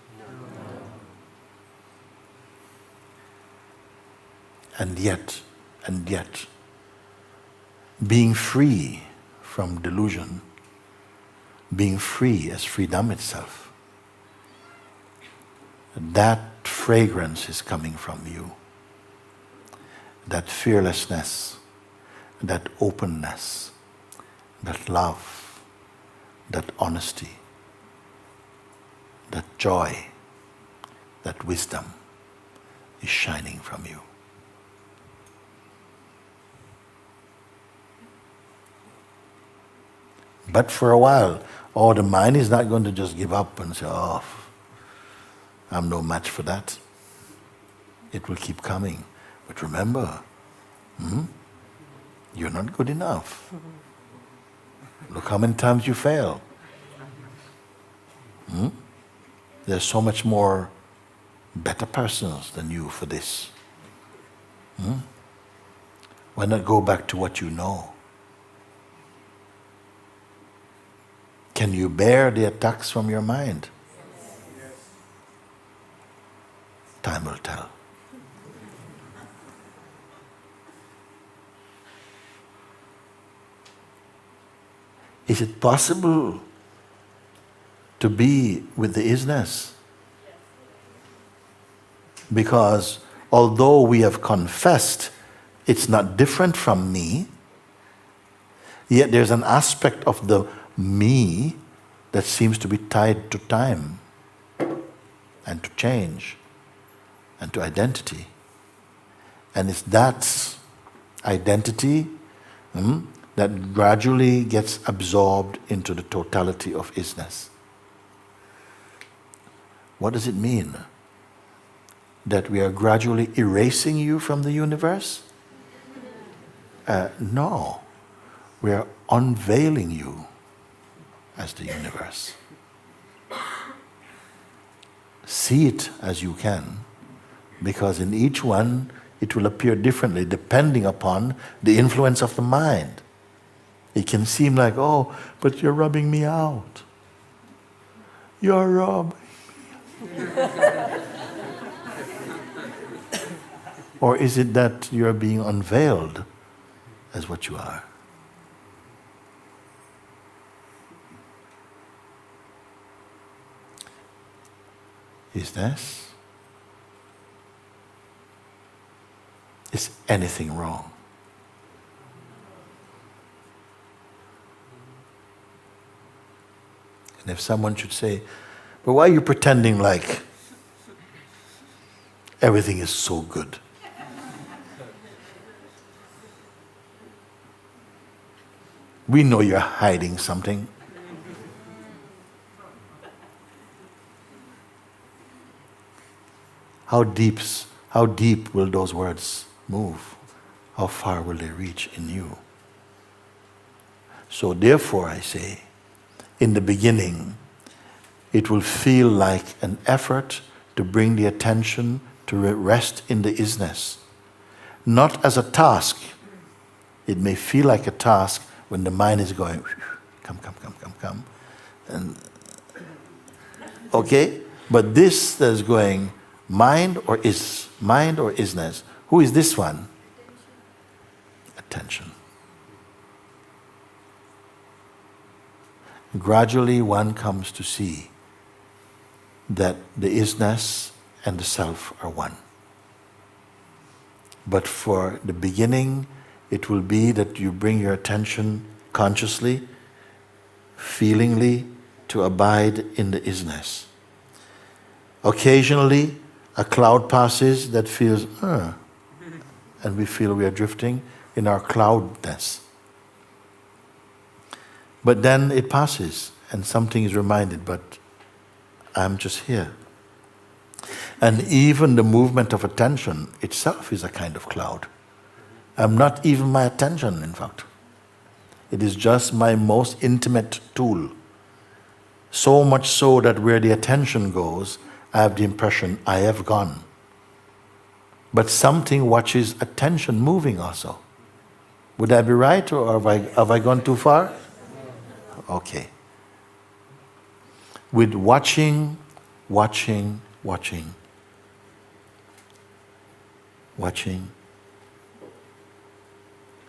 And yet, being free from delusion, being free as freedom itself, that fragrance is coming from you. That fearlessness, that openness, that love, that honesty, that joy, that wisdom is shining from you. But for a while, the mind is not going to just give up and say, I'm no match for that. It will keep coming. But remember, you're not good enough. Look how many times you fail. There's so much more better persons than you for this. Why not go back to what you know? Can you bear the attacks from your mind? Yes. Time will tell. Is it possible to be with the is-ness? Because although we have confessed it's not different from me, yet there's an aspect of the me that seems to be tied to time and to change and to identity. And it's that identity that gradually gets absorbed into the totality of is-ness. What does it mean? That we are gradually erasing you from the universe? No. We are unveiling you as the universe. see it as you can, because in each one it will appear differently depending upon the influence of the mind. It can seem like, oh, but you're rubbing me out. You're rubbing me out. Or is it that you're being unveiled as what you are? Is-ness? Is anything wrong? And if someone should say, but why are you pretending like everything is so good? We know you're hiding something. How deep will those words move? How far will they reach in you? So therefore I say, in the beginning, it will feel like an effort to bring the attention to rest in the is-ness. Not as a task. It may feel like a task when the mind is going, come. And, okay? But this that is going, mind or is-ness? Who is this one? Attention. Gradually one comes to see that the is-ness and the self are one. But for the beginning, it will be that you bring your attention consciously, feelingly, to abide in the is-ness. Occasionally, a cloud passes that feels, and we feel we are drifting in our cloudness. But then it passes, and something is reminded, but I'm just here. And even the movement of attention itself is a kind of cloud. I'm not even my attention, in fact. It is just my most intimate tool. So much so that where the attention goes, I have the impression I have gone. But something watches attention moving also. Would I be right, or have I gone too far? Okay. With watching,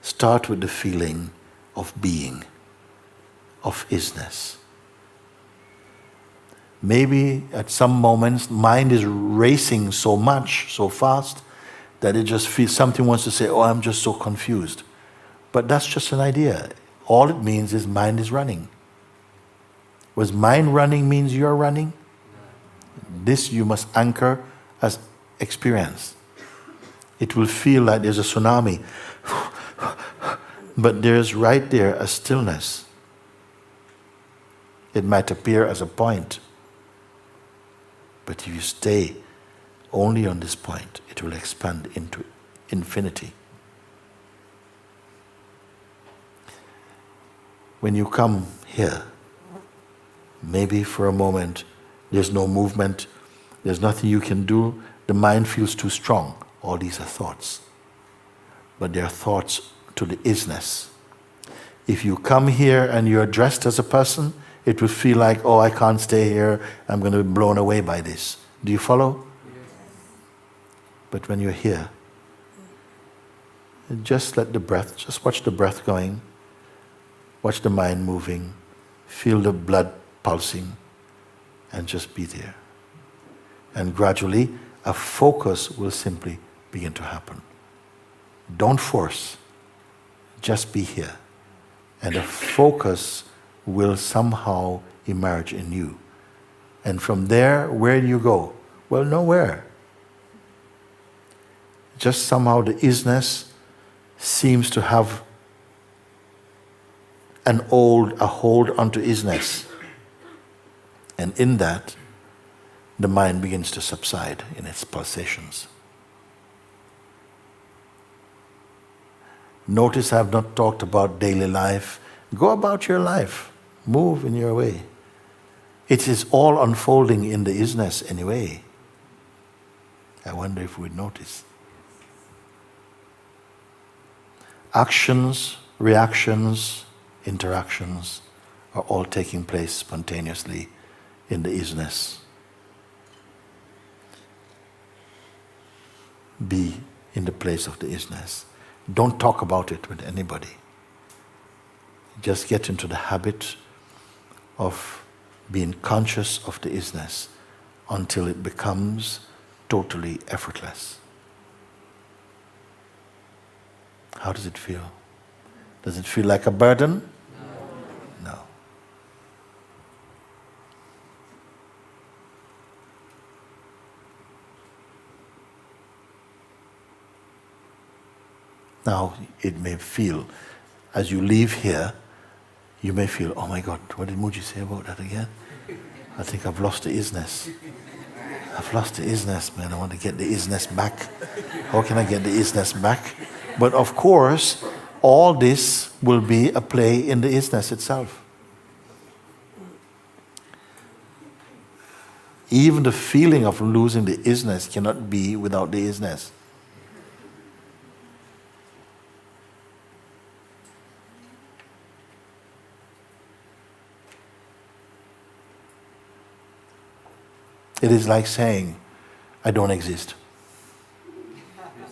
start with the feeling of being, of is-ness. Maybe at some moments, mind is racing so much, so fast, that it just feels something wants to say, oh, I'm just so confused. But that's just an idea. All it means is mind is running. Was mind running means you're running? This you must anchor as experience. It will feel like there's a tsunami. But there's right there a stillness. It might appear as a point. But if you stay only on this point, it will expand into infinity. When you come here, maybe for a moment, there's no movement, there's nothing you can do, the mind feels too strong. All these are thoughts. But they are thoughts to the is-ness. If you come here and you're dressed as a person, it will feel like, oh, I can't stay here, I'm going to be blown away by this. Do you follow? Yes. But when you're here, just let the breath, just watch the breath going, watch the mind moving, feel the blood pulsing, and just be there. And gradually, a focus will simply begin to happen. Don't force, just be here. And a focus will somehow emerge in you. And from there, where do you go? Well, nowhere. Just somehow the is-ness seems to have a hold onto is-ness. And in that, the mind begins to subside in its pulsations. Notice I have not talked about daily life. Go about your life. Move in your way. It is all unfolding in the is-ness anyway. I wonder if we'd notice. Actions, reactions, interactions are all taking place spontaneously in the is-ness. Be in the place of the is-ness. Don't talk about it with anybody. Just get into the habit of being conscious of the is-ness until it becomes totally effortless. How does it feel? Does it feel like a burden? No. Now, it may feel, as you leave here, you may feel, oh my God, what did Mooji say about that again? I think I've lost the is-ness. I've lost the is-ness, man. I want to get the is-ness back. How can I get the is-ness back? But of course, all this will be a play in the is-ness itself. Even the feeling of losing the is-ness cannot be without the is-ness. It is like saying, I don't exist.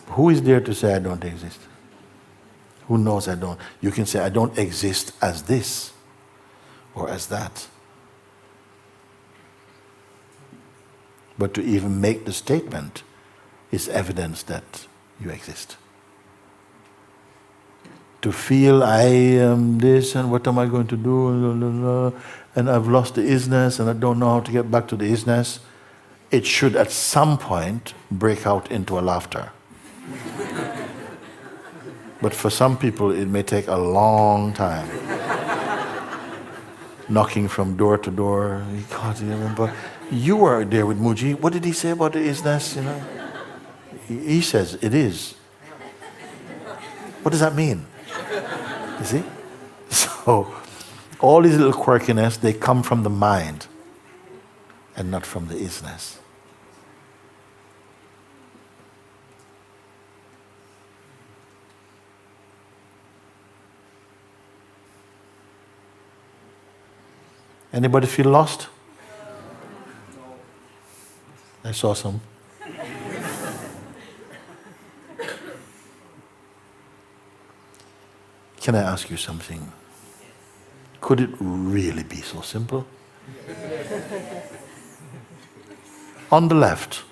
Who is there to say I don't exist? Who knows I don't? You can say I don't exist as this or as that. But to even make the statement is evidence that you exist. To feel I am this and what am I going to do and I've lost the is-ness and I don't know how to get back to the is-ness, it should at some point break out into a laughter. But for some people it may take a long time. Knocking from door to door. God, you remember? You were there with Mooji. What did he say about the is-ness? You know? He says it is. What does that mean? You see? So all these little quirkiness, they come from the mind and not from the is-ness. Anybody feel lost? I saw some. Can I ask you something? Could it really be so simple? On the left.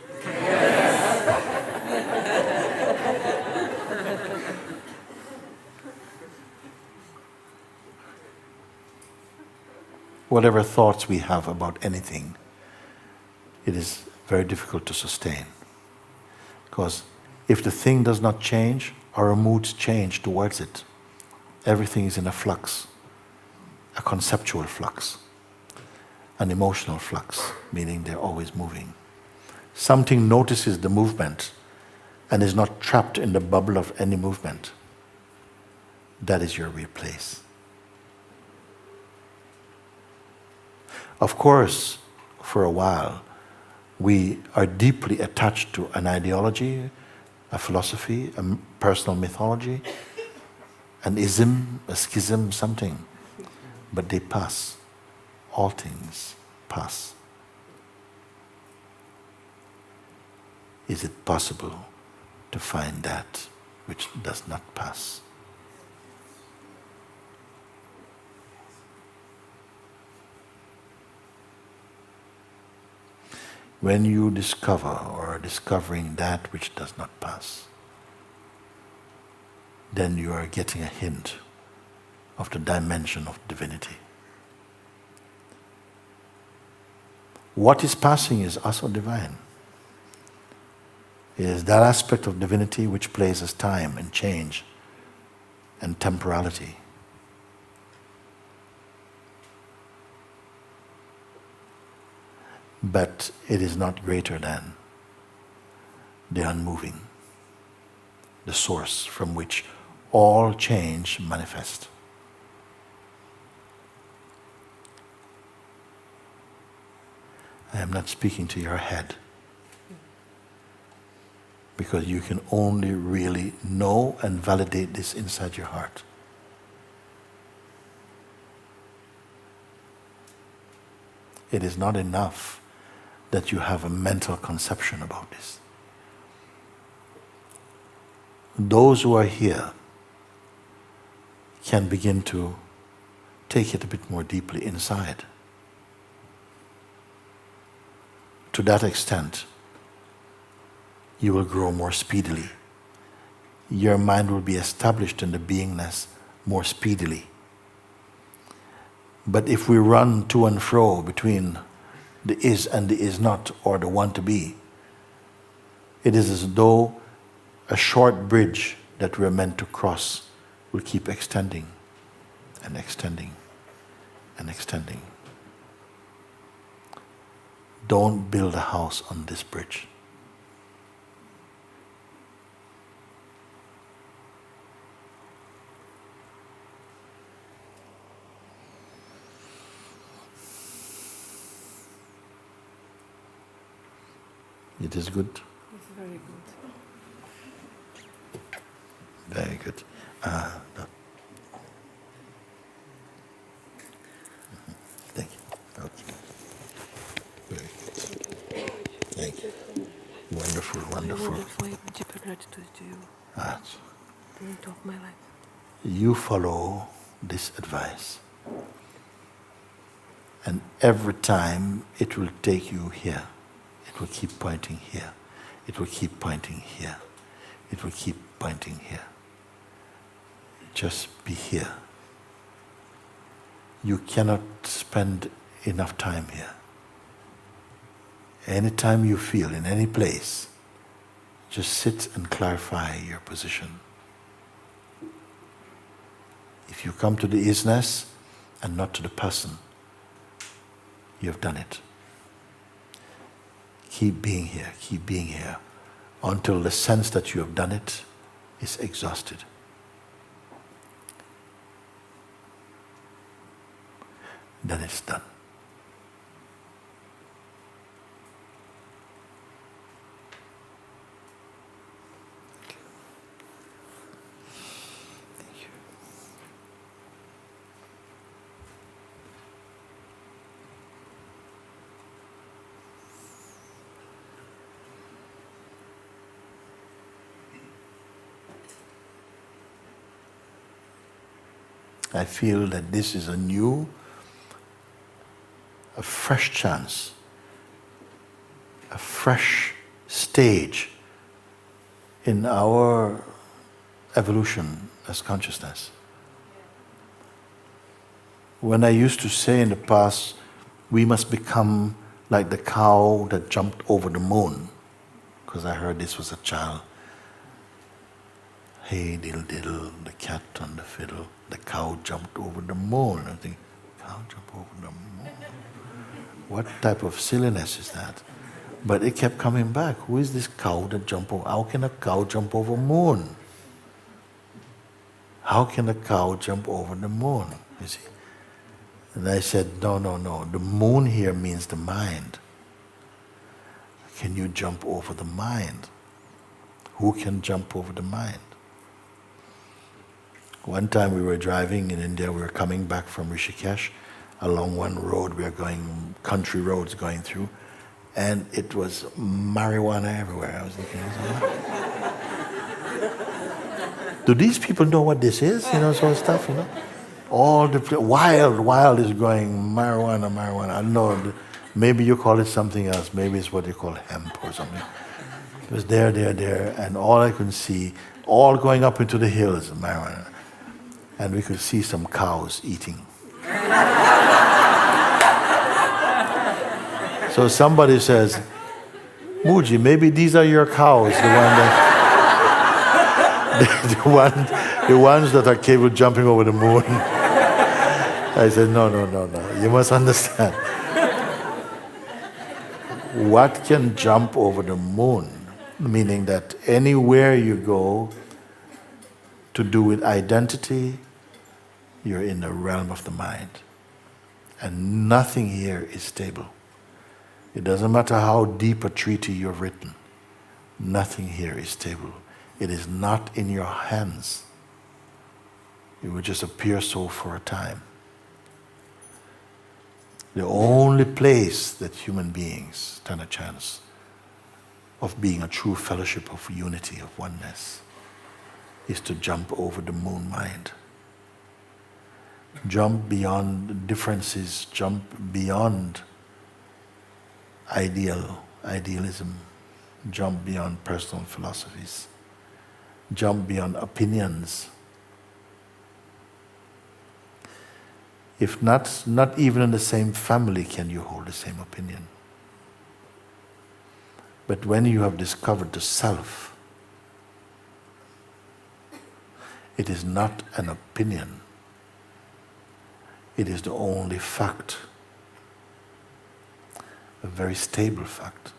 Whatever thoughts we have about anything, it is very difficult to sustain. Because if the thing does not change, our moods change towards it. Everything is in a flux, a conceptual flux, an emotional flux, meaning they're always moving. Something notices the movement and is not trapped in the bubble of any movement. That is your real place. Of course, for a while, we are deeply attached to an ideology, a philosophy, a personal mythology, an ism, a schism, something. But they pass. All things pass. Is it possible to find that which does not pass? When you discover or are discovering that which does not pass, then you are getting a hint of the dimension of divinity. What is passing is also divine. It is that aspect of divinity which plays as time and change and temporality. But it is not greater than the unmoving, the source from which all change manifests. am not speaking to your head. Because you can only really know and validate this inside your heart. It is not enough that you have a mental conception about this. Those who are here can begin to take it a bit more deeply inside. To that extent, you will grow more speedily. Your mind will be established in the beingness more speedily. But if we run to and fro between the is and the is not, or the want to be, it is as though a short bridge that we're meant to cross will keep extending and extending and extending. Don't build a house on this bridge. It is good? It's very good. Very good. No. Thank you. Okay. Very good. Thank you. Wonderful, wonderful. My deeper gratitude to you. Into of my life. You follow this advice. And every time it will take you here. It will keep pointing here. It will keep pointing here. It will keep pointing here. Just be here. You cannot spend enough time here. Anytime you feel in any place, just sit and clarify your position. If you come to the is-ness and not to the person, you have done it. Keep being here, until the sense that you have done it is exhausted. Then it's done. Thank you. I feel that this is a fresh chance, a fresh stage in our evolution as consciousness. When I used to say in the past, we must become like the cow that jumped over the moon, because I heard this was a child. Hey diddle diddle, the cat on the fiddle, the cow jumped over the moon. I think, cow jumped over the moon? What type of silliness is that? But it kept coming back. Who is this cow that jumped over? How can a cow jump over moon? How can a cow jump over the moon? You see? And I said, no. The moon here means the mind. Can you jump over the mind? Who can jump over the mind? One time we were driving in India, we were coming back from Rishikesh, along one road, we are going, country roads going through, and it was marijuana everywhere. I was thinking, do these people know what this is? Sort of stuff, All the wild is going marijuana. I don't know, maybe you call it something else, maybe it's what you call hemp or something. It was there, and all I could see, all going up into the hills, marijuana. And we could see some cows eating. So somebody says, Muji, maybe these are your cows, the ones that are capable of jumping over the moon. I said, no. You must understand. What can jump over the moon? Meaning that anywhere you go to do with identity, you're in the realm of the mind. And nothing here is stable. It doesn't matter how deep a treaty you've written. Nothing here is stable. It is not in your hands. It will just appear so for a time. The only place that human beings stand a chance of being a true fellowship of unity, of oneness, is to jump over the moon mind. Jump beyond differences, jump beyond idealism, jump beyond personal philosophies, jump beyond opinions. If not even in the same family can you hold the same opinion. But when you have discovered the self, it is not an opinion. It is the only fact, a very stable fact.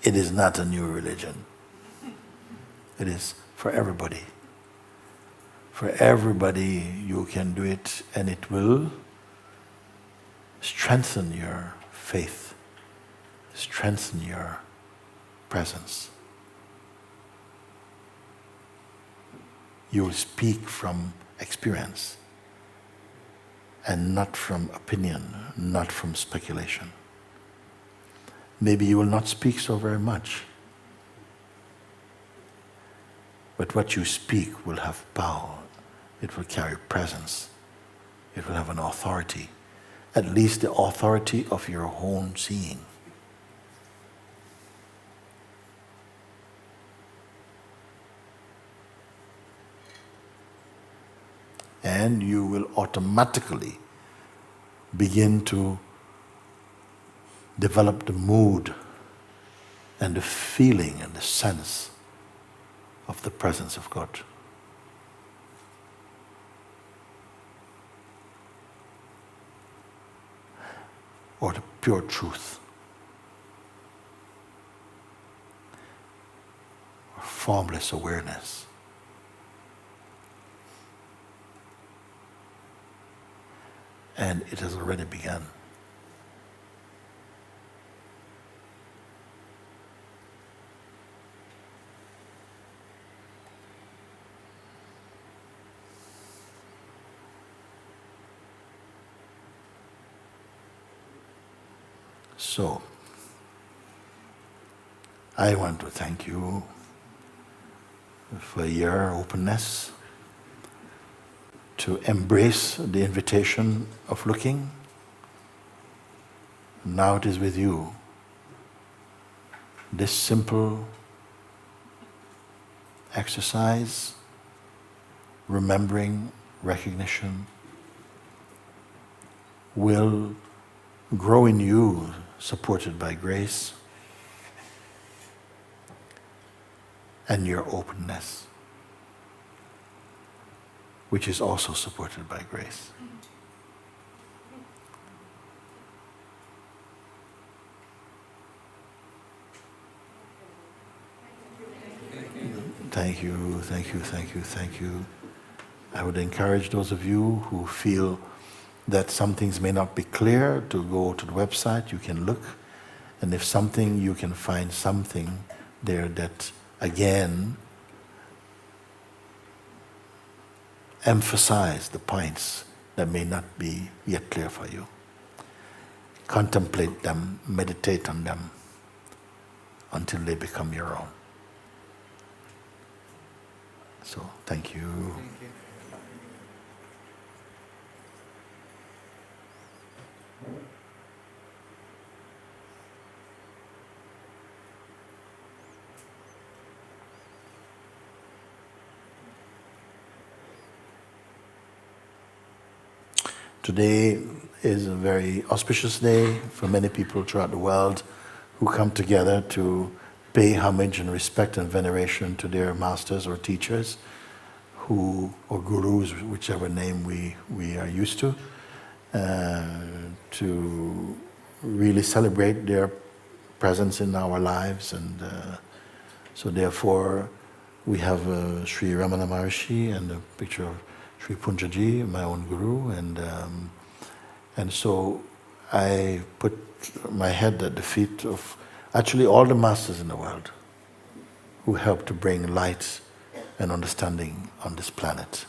It is not a new religion. It is for everybody. For everybody you can do it, and it will strengthen your faith, strengthen your presence. You will speak from experience and not from opinion, not from speculation. Maybe you will not speak so very much, but what you speak will have power. It will carry presence. It will have an authority, at least the authority of your own seeing. And you will automatically begin to develop the mood and the feeling and the sense of the presence of God. Or the pure truth. Or formless awareness. And it has already begun. So, I want to thank you for your openness to embrace the invitation of looking. Now it is with you. This simple exercise, remembering, recognition, will grow in you, supported by grace and your openness, which is also supported by grace. Thank you, thank you, thank you, thank you. I would encourage those of you who feel that some things may not be clear to go to the website. You can look, and if something, you can find something there that again emphasize the points that may not be yet clear for you. Contemplate them, meditate on them until they become your own. So, thank you. Thank you. Today is a very auspicious day for many people throughout the world who come together to pay homage and respect and veneration to their masters or teachers, or gurus, whichever name we are used to really celebrate their presence in our lives. And so therefore we have Sri Ramana Maharshi and a picture of Sri Punjaji, my own guru, and so I put my head at the feet of actually all the masters in the world who helped to bring light and understanding on this planet.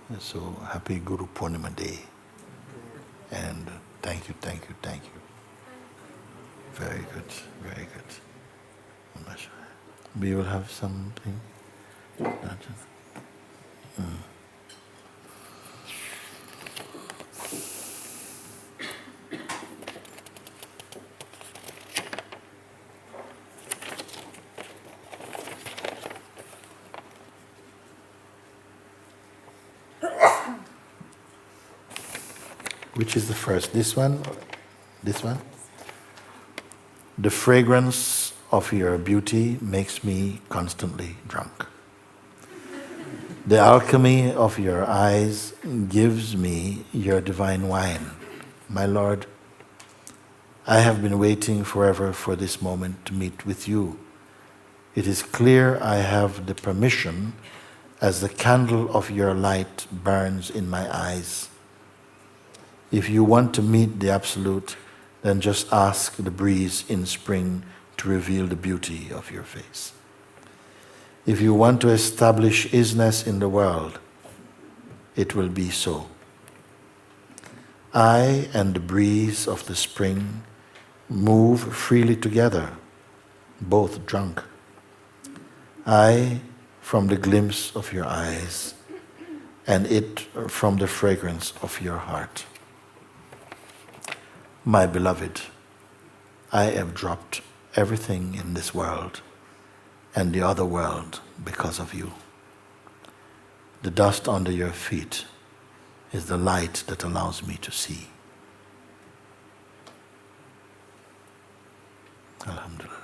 And so happy Guru Purnima Day, and thank you. Very good, very good. We will have something. Which is the first? This one? This one? The fragrance of your beauty makes me constantly drunk. The alchemy of your eyes gives me your divine wine. My Lord, I have been waiting forever for this moment to meet with you. It is clear I have the permission as the candle of your light burns in my eyes. If you want to meet the Absolute, then just ask the breeze in spring to reveal the beauty of your face. If you want to establish Is-ness in the world, it will be so. I and the breeze of the spring move freely together, both drunk. I from the glimpse of your eyes, and it from the fragrance of your heart. My beloved, I have dropped everything in this world and the other world because of you. The dust under your feet is the light that allows me to see. Alhamdulillah.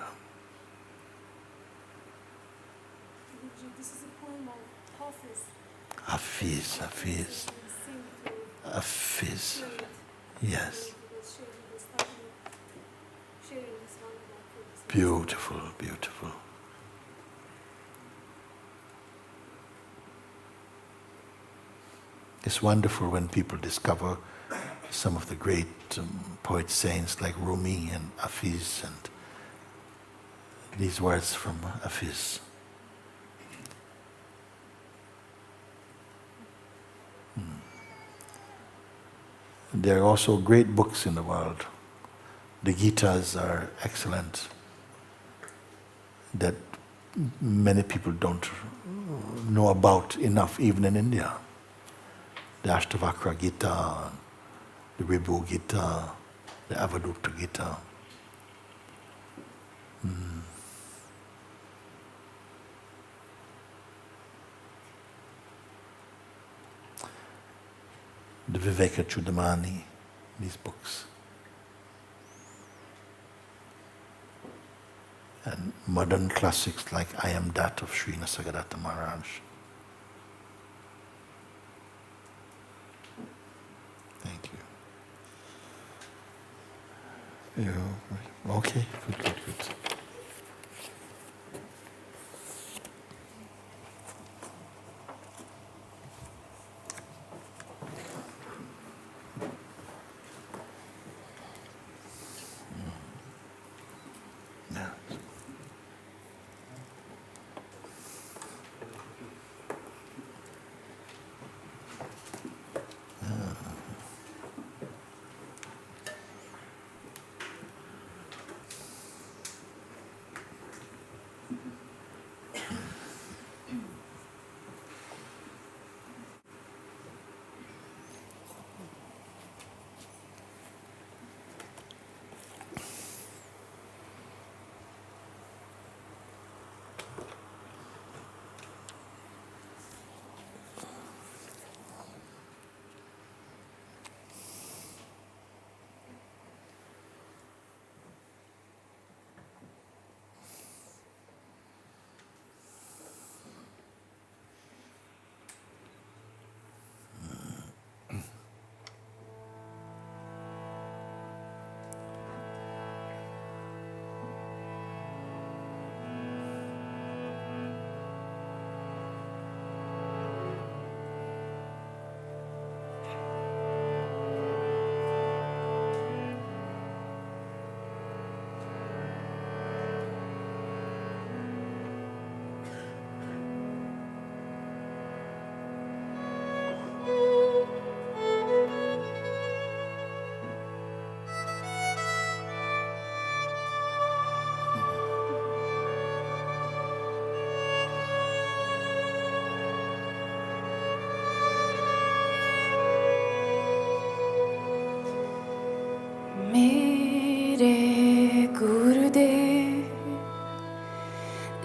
This is a poem of Hafiz. Hafiz. Yes. Beautiful, beautiful. It's wonderful when people discover some of the great poet saints like Rumi and Hafiz, and these words from Hafiz. There are also great books in the world. The Gitas are excellent, that many people don't know about enough, even in India. The Ashtavakra Gita, the Vibhu Gita, the Avadutta Gita. The Viveka Chudamani, these books. And modern classics like I Am That of Sri Nisargadatta Maharaj. Thank you. Okay, good.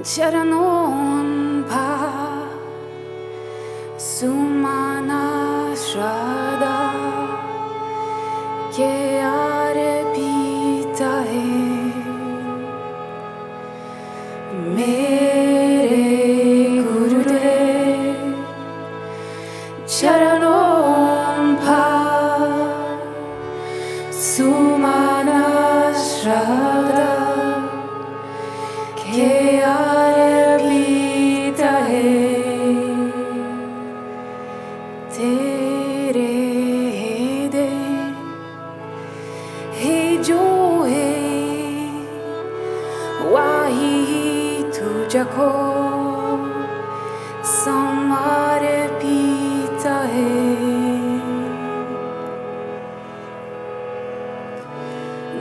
Charanon pa Sumana Shraddha Ke arpita hai Mere Gurudev Charanon pa Sumana Shraddha Ke arpita hai Tere de He jo hai Wahi tujhko samarpita hai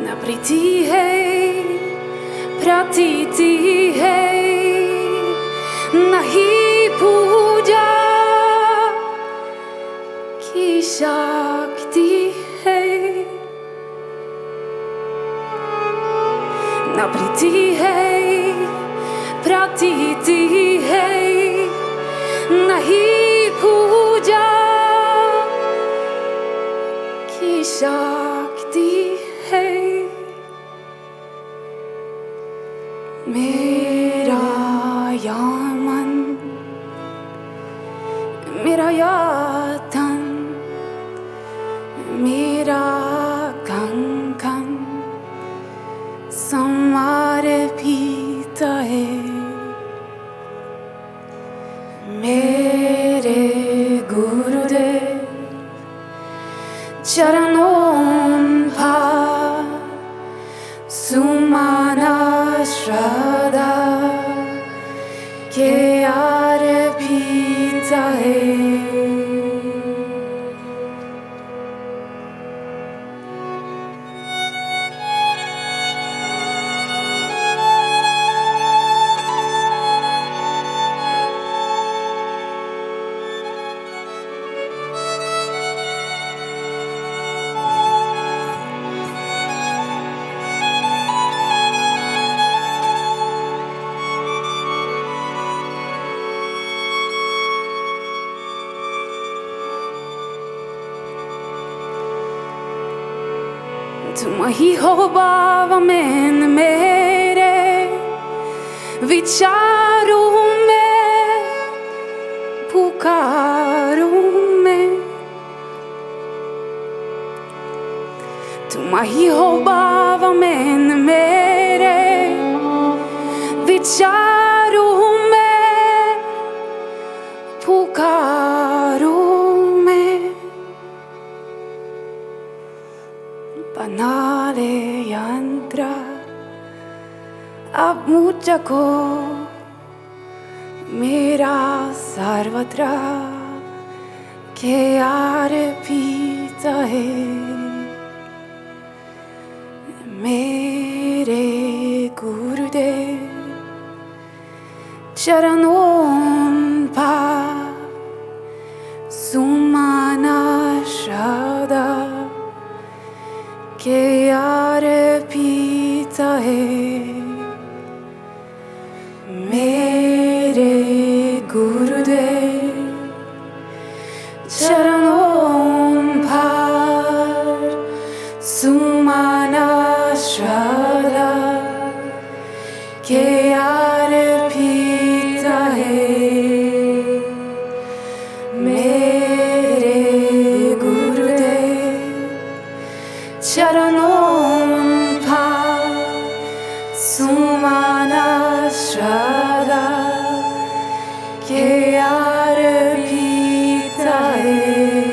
Na priti hai pratiti hai nahi puja ki shakti hai Na priti hai pratiti hai nahi puja ki shakti hai Mera yaman Mera yatan Mera kankan Samarpita hai Mere Gurudev Charanon pa Sumana Shraddha Ke arpita hai तुम ही हो बाबा मैंने मेरे विचारों में पुकारूं मैं तुम ही हो बाबा मैंने मेरे विचारों में पुकारूं मैं बना ले यंत्र अब मुझको मेरा सर्वत्र के अर्पित है मेरे गुरुदेव चरणों पर सुमना श्रद्धा के अर्पित है मेरे गुरुदेव चरणों पर सुमना श्रद्धा के अर्पित है मेरे गुरुदेव चरणों पर सुमना श्रद्धा के अर्पित है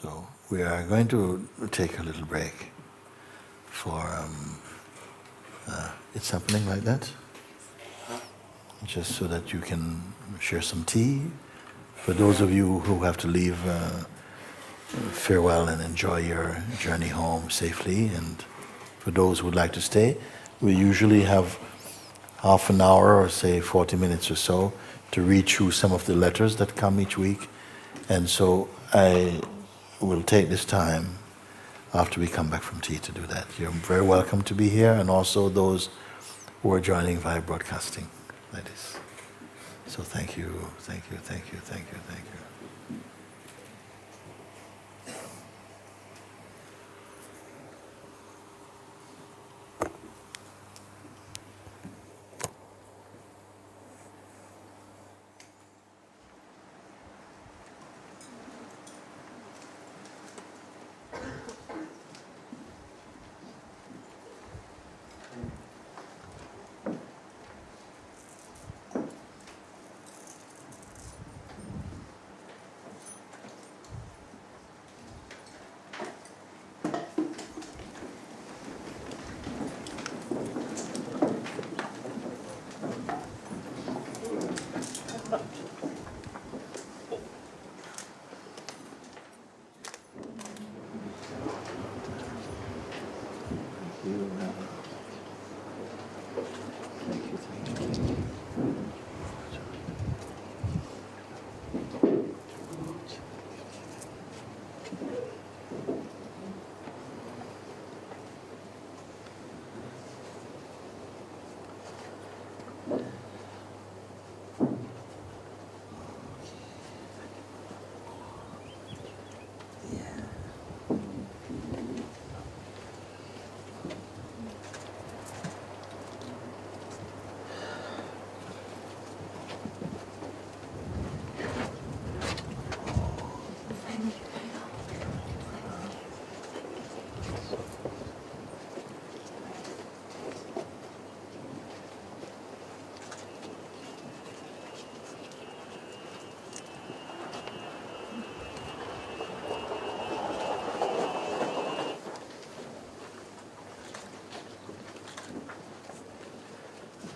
So we are going to take a little break for, it's happening like that? Just so that you can share some tea. For those of you who have to leave, farewell and enjoy your journey home safely. And for those who would like to stay, we usually have half an hour or say 40 minutes or so to read through some of the letters that come each week. And so I will take this time after we come back from tea to do that. You're very welcome to be here, and also those who are joining via broadcasting like this. So thank you, thank you, thank you, thank you, thank you.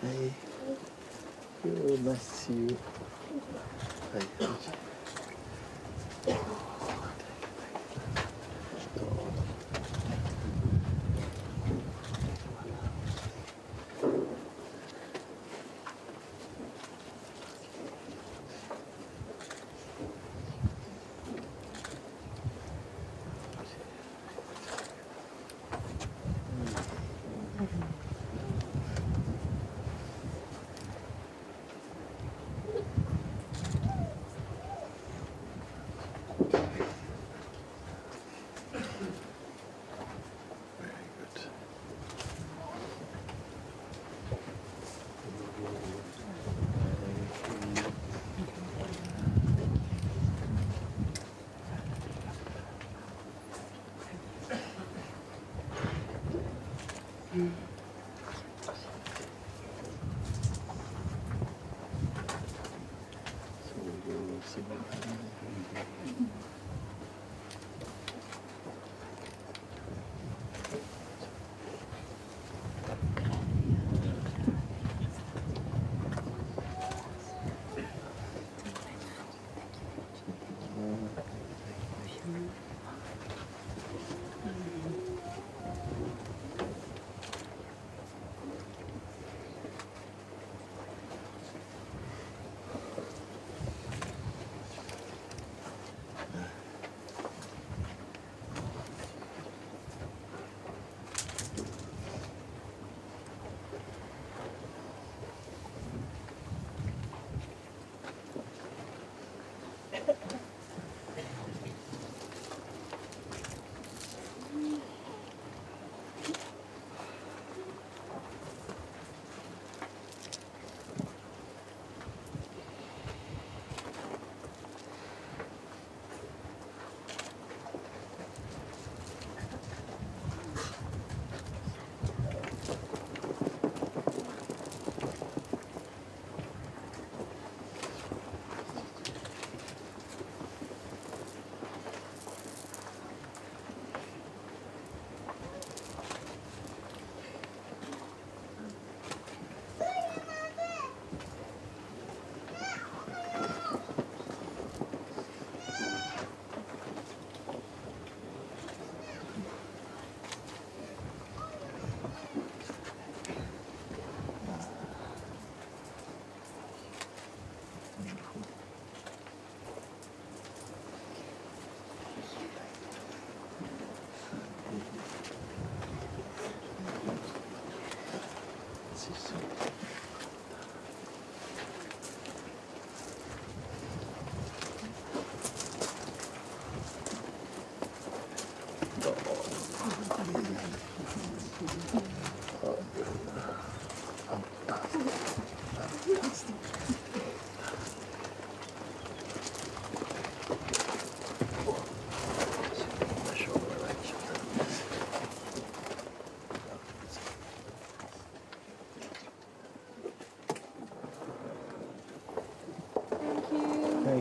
Hey, good, nice to see you. Hey.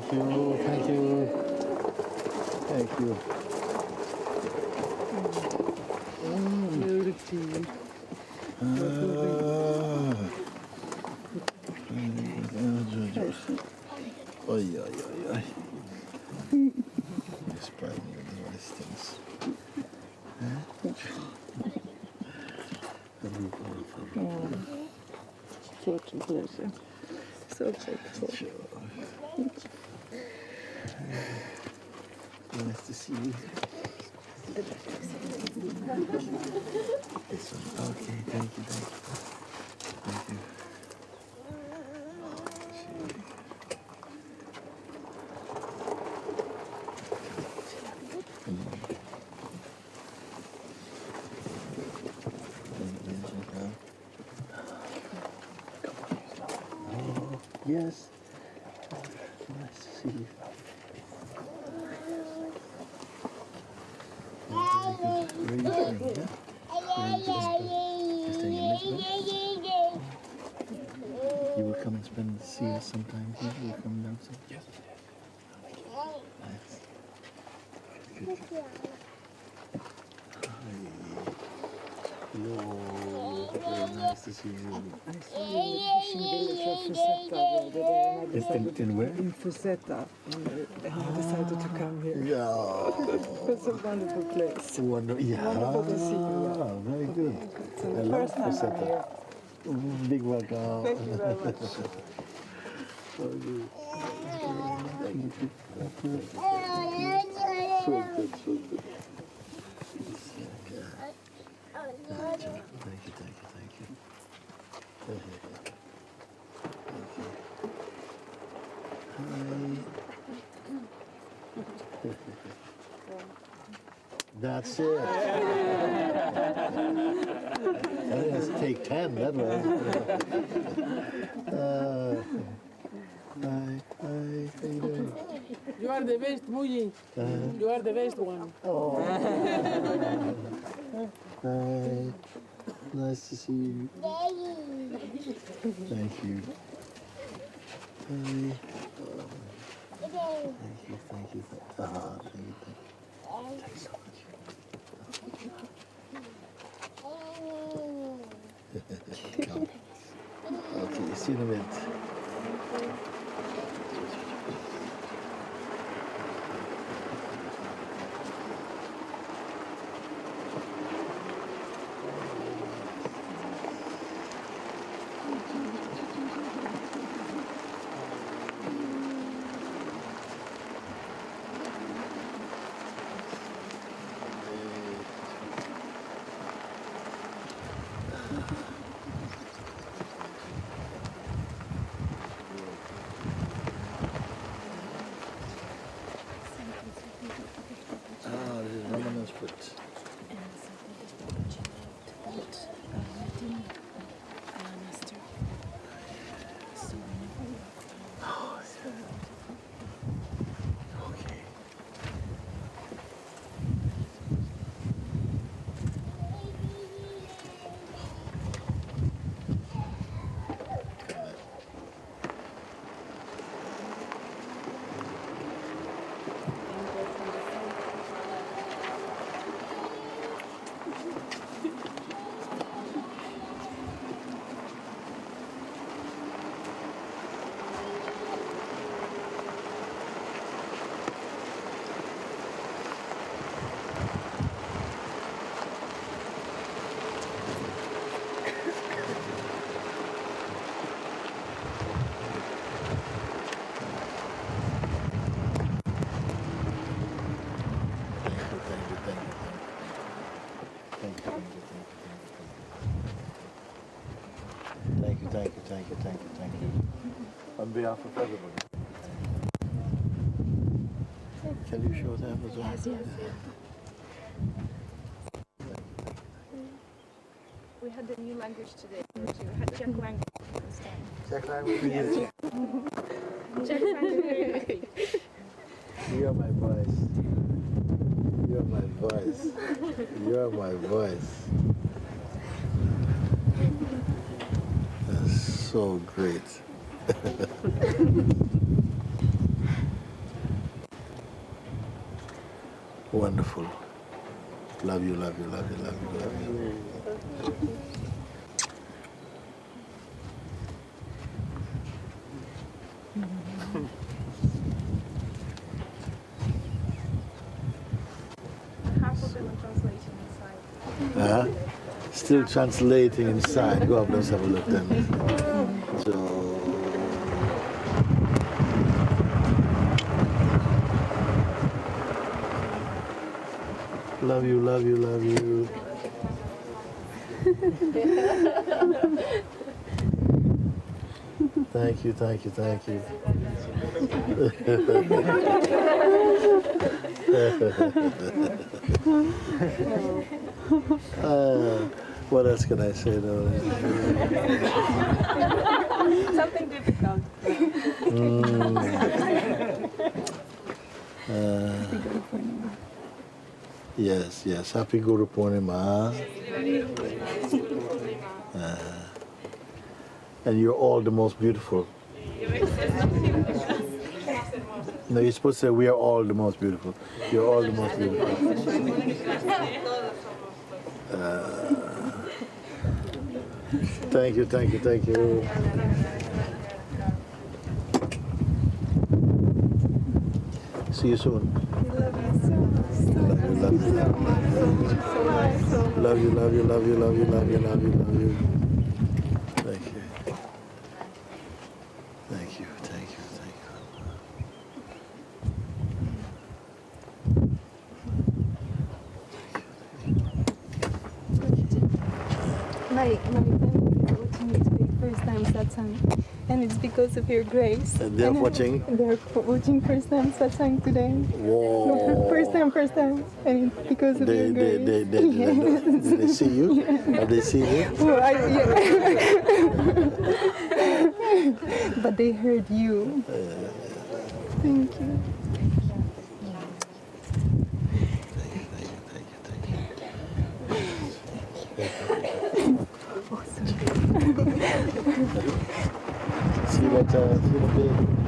Thank you, thank you, thank you. Oj, oj, oj, oj. You spray me with all these things. Such a pleasure. Such a pleasure. Nice to see you. This one. Okay, thank you, thank you. Thank you. Yes. Nice to see you. Very good. Where are you staying? Yeah? You're staying in Lisbon? You will come and see us sometime here? You will come down sometime? Yes. Nice. Good. Hello. Very nice to see you. I saw you in fishing village of Fusetta the other day, and I decided In where? in Fusetta, and I decided to come here. Yeah. It's a wonderful place. Wonderful. Yeah. Wonderful to see you. Very good. It's the I love first time I'm Fusetta. here. Big welcome. Thank you very much. So good. Thank you. So good. Thank you. That's it. Let's take 10, that was. Hi, how you doing? You are the best, Muji. You are the best one. Oh. Hi. Nice to see you. Thank you. Hi. Thank you. Thanks so much. Come. Okay, see you in a minute. This is Ramana's foot. Okay. Thank you. On behalf of everybody. Can you show them as well? Yes. We had the new language today. We had Czech language. Czech language? Yes. Czech language. You are my voice. You are my voice. You are my voice. That's so great. Wonderful. Love you, love you, love you, love you, love you. Half of them are translation inside. Still translating inside. Go up, let's have a look then. So, love you, love you, love you. Thank you, thank you, thank you. What else can I say though? Something difficult. Yes, yes. Happy Guru Purnima. And you're all the most beautiful. No, you're supposed to say we are all the most beautiful. You're all the most beautiful. Thank you, thank you, thank you. See you soon. Love you, love you, love you, love you, love you, love you, love you. Thank you. Thank you, thank you, thank you. My family is watching it for the first time satsang, and it's because of your grace. And they're watching? They're watching first time satsang today. Whoa. First time, and it's because of your grace. Did they see you? Have they seen you? Well, but they heard you. Thank you. See you later. See you in a bit.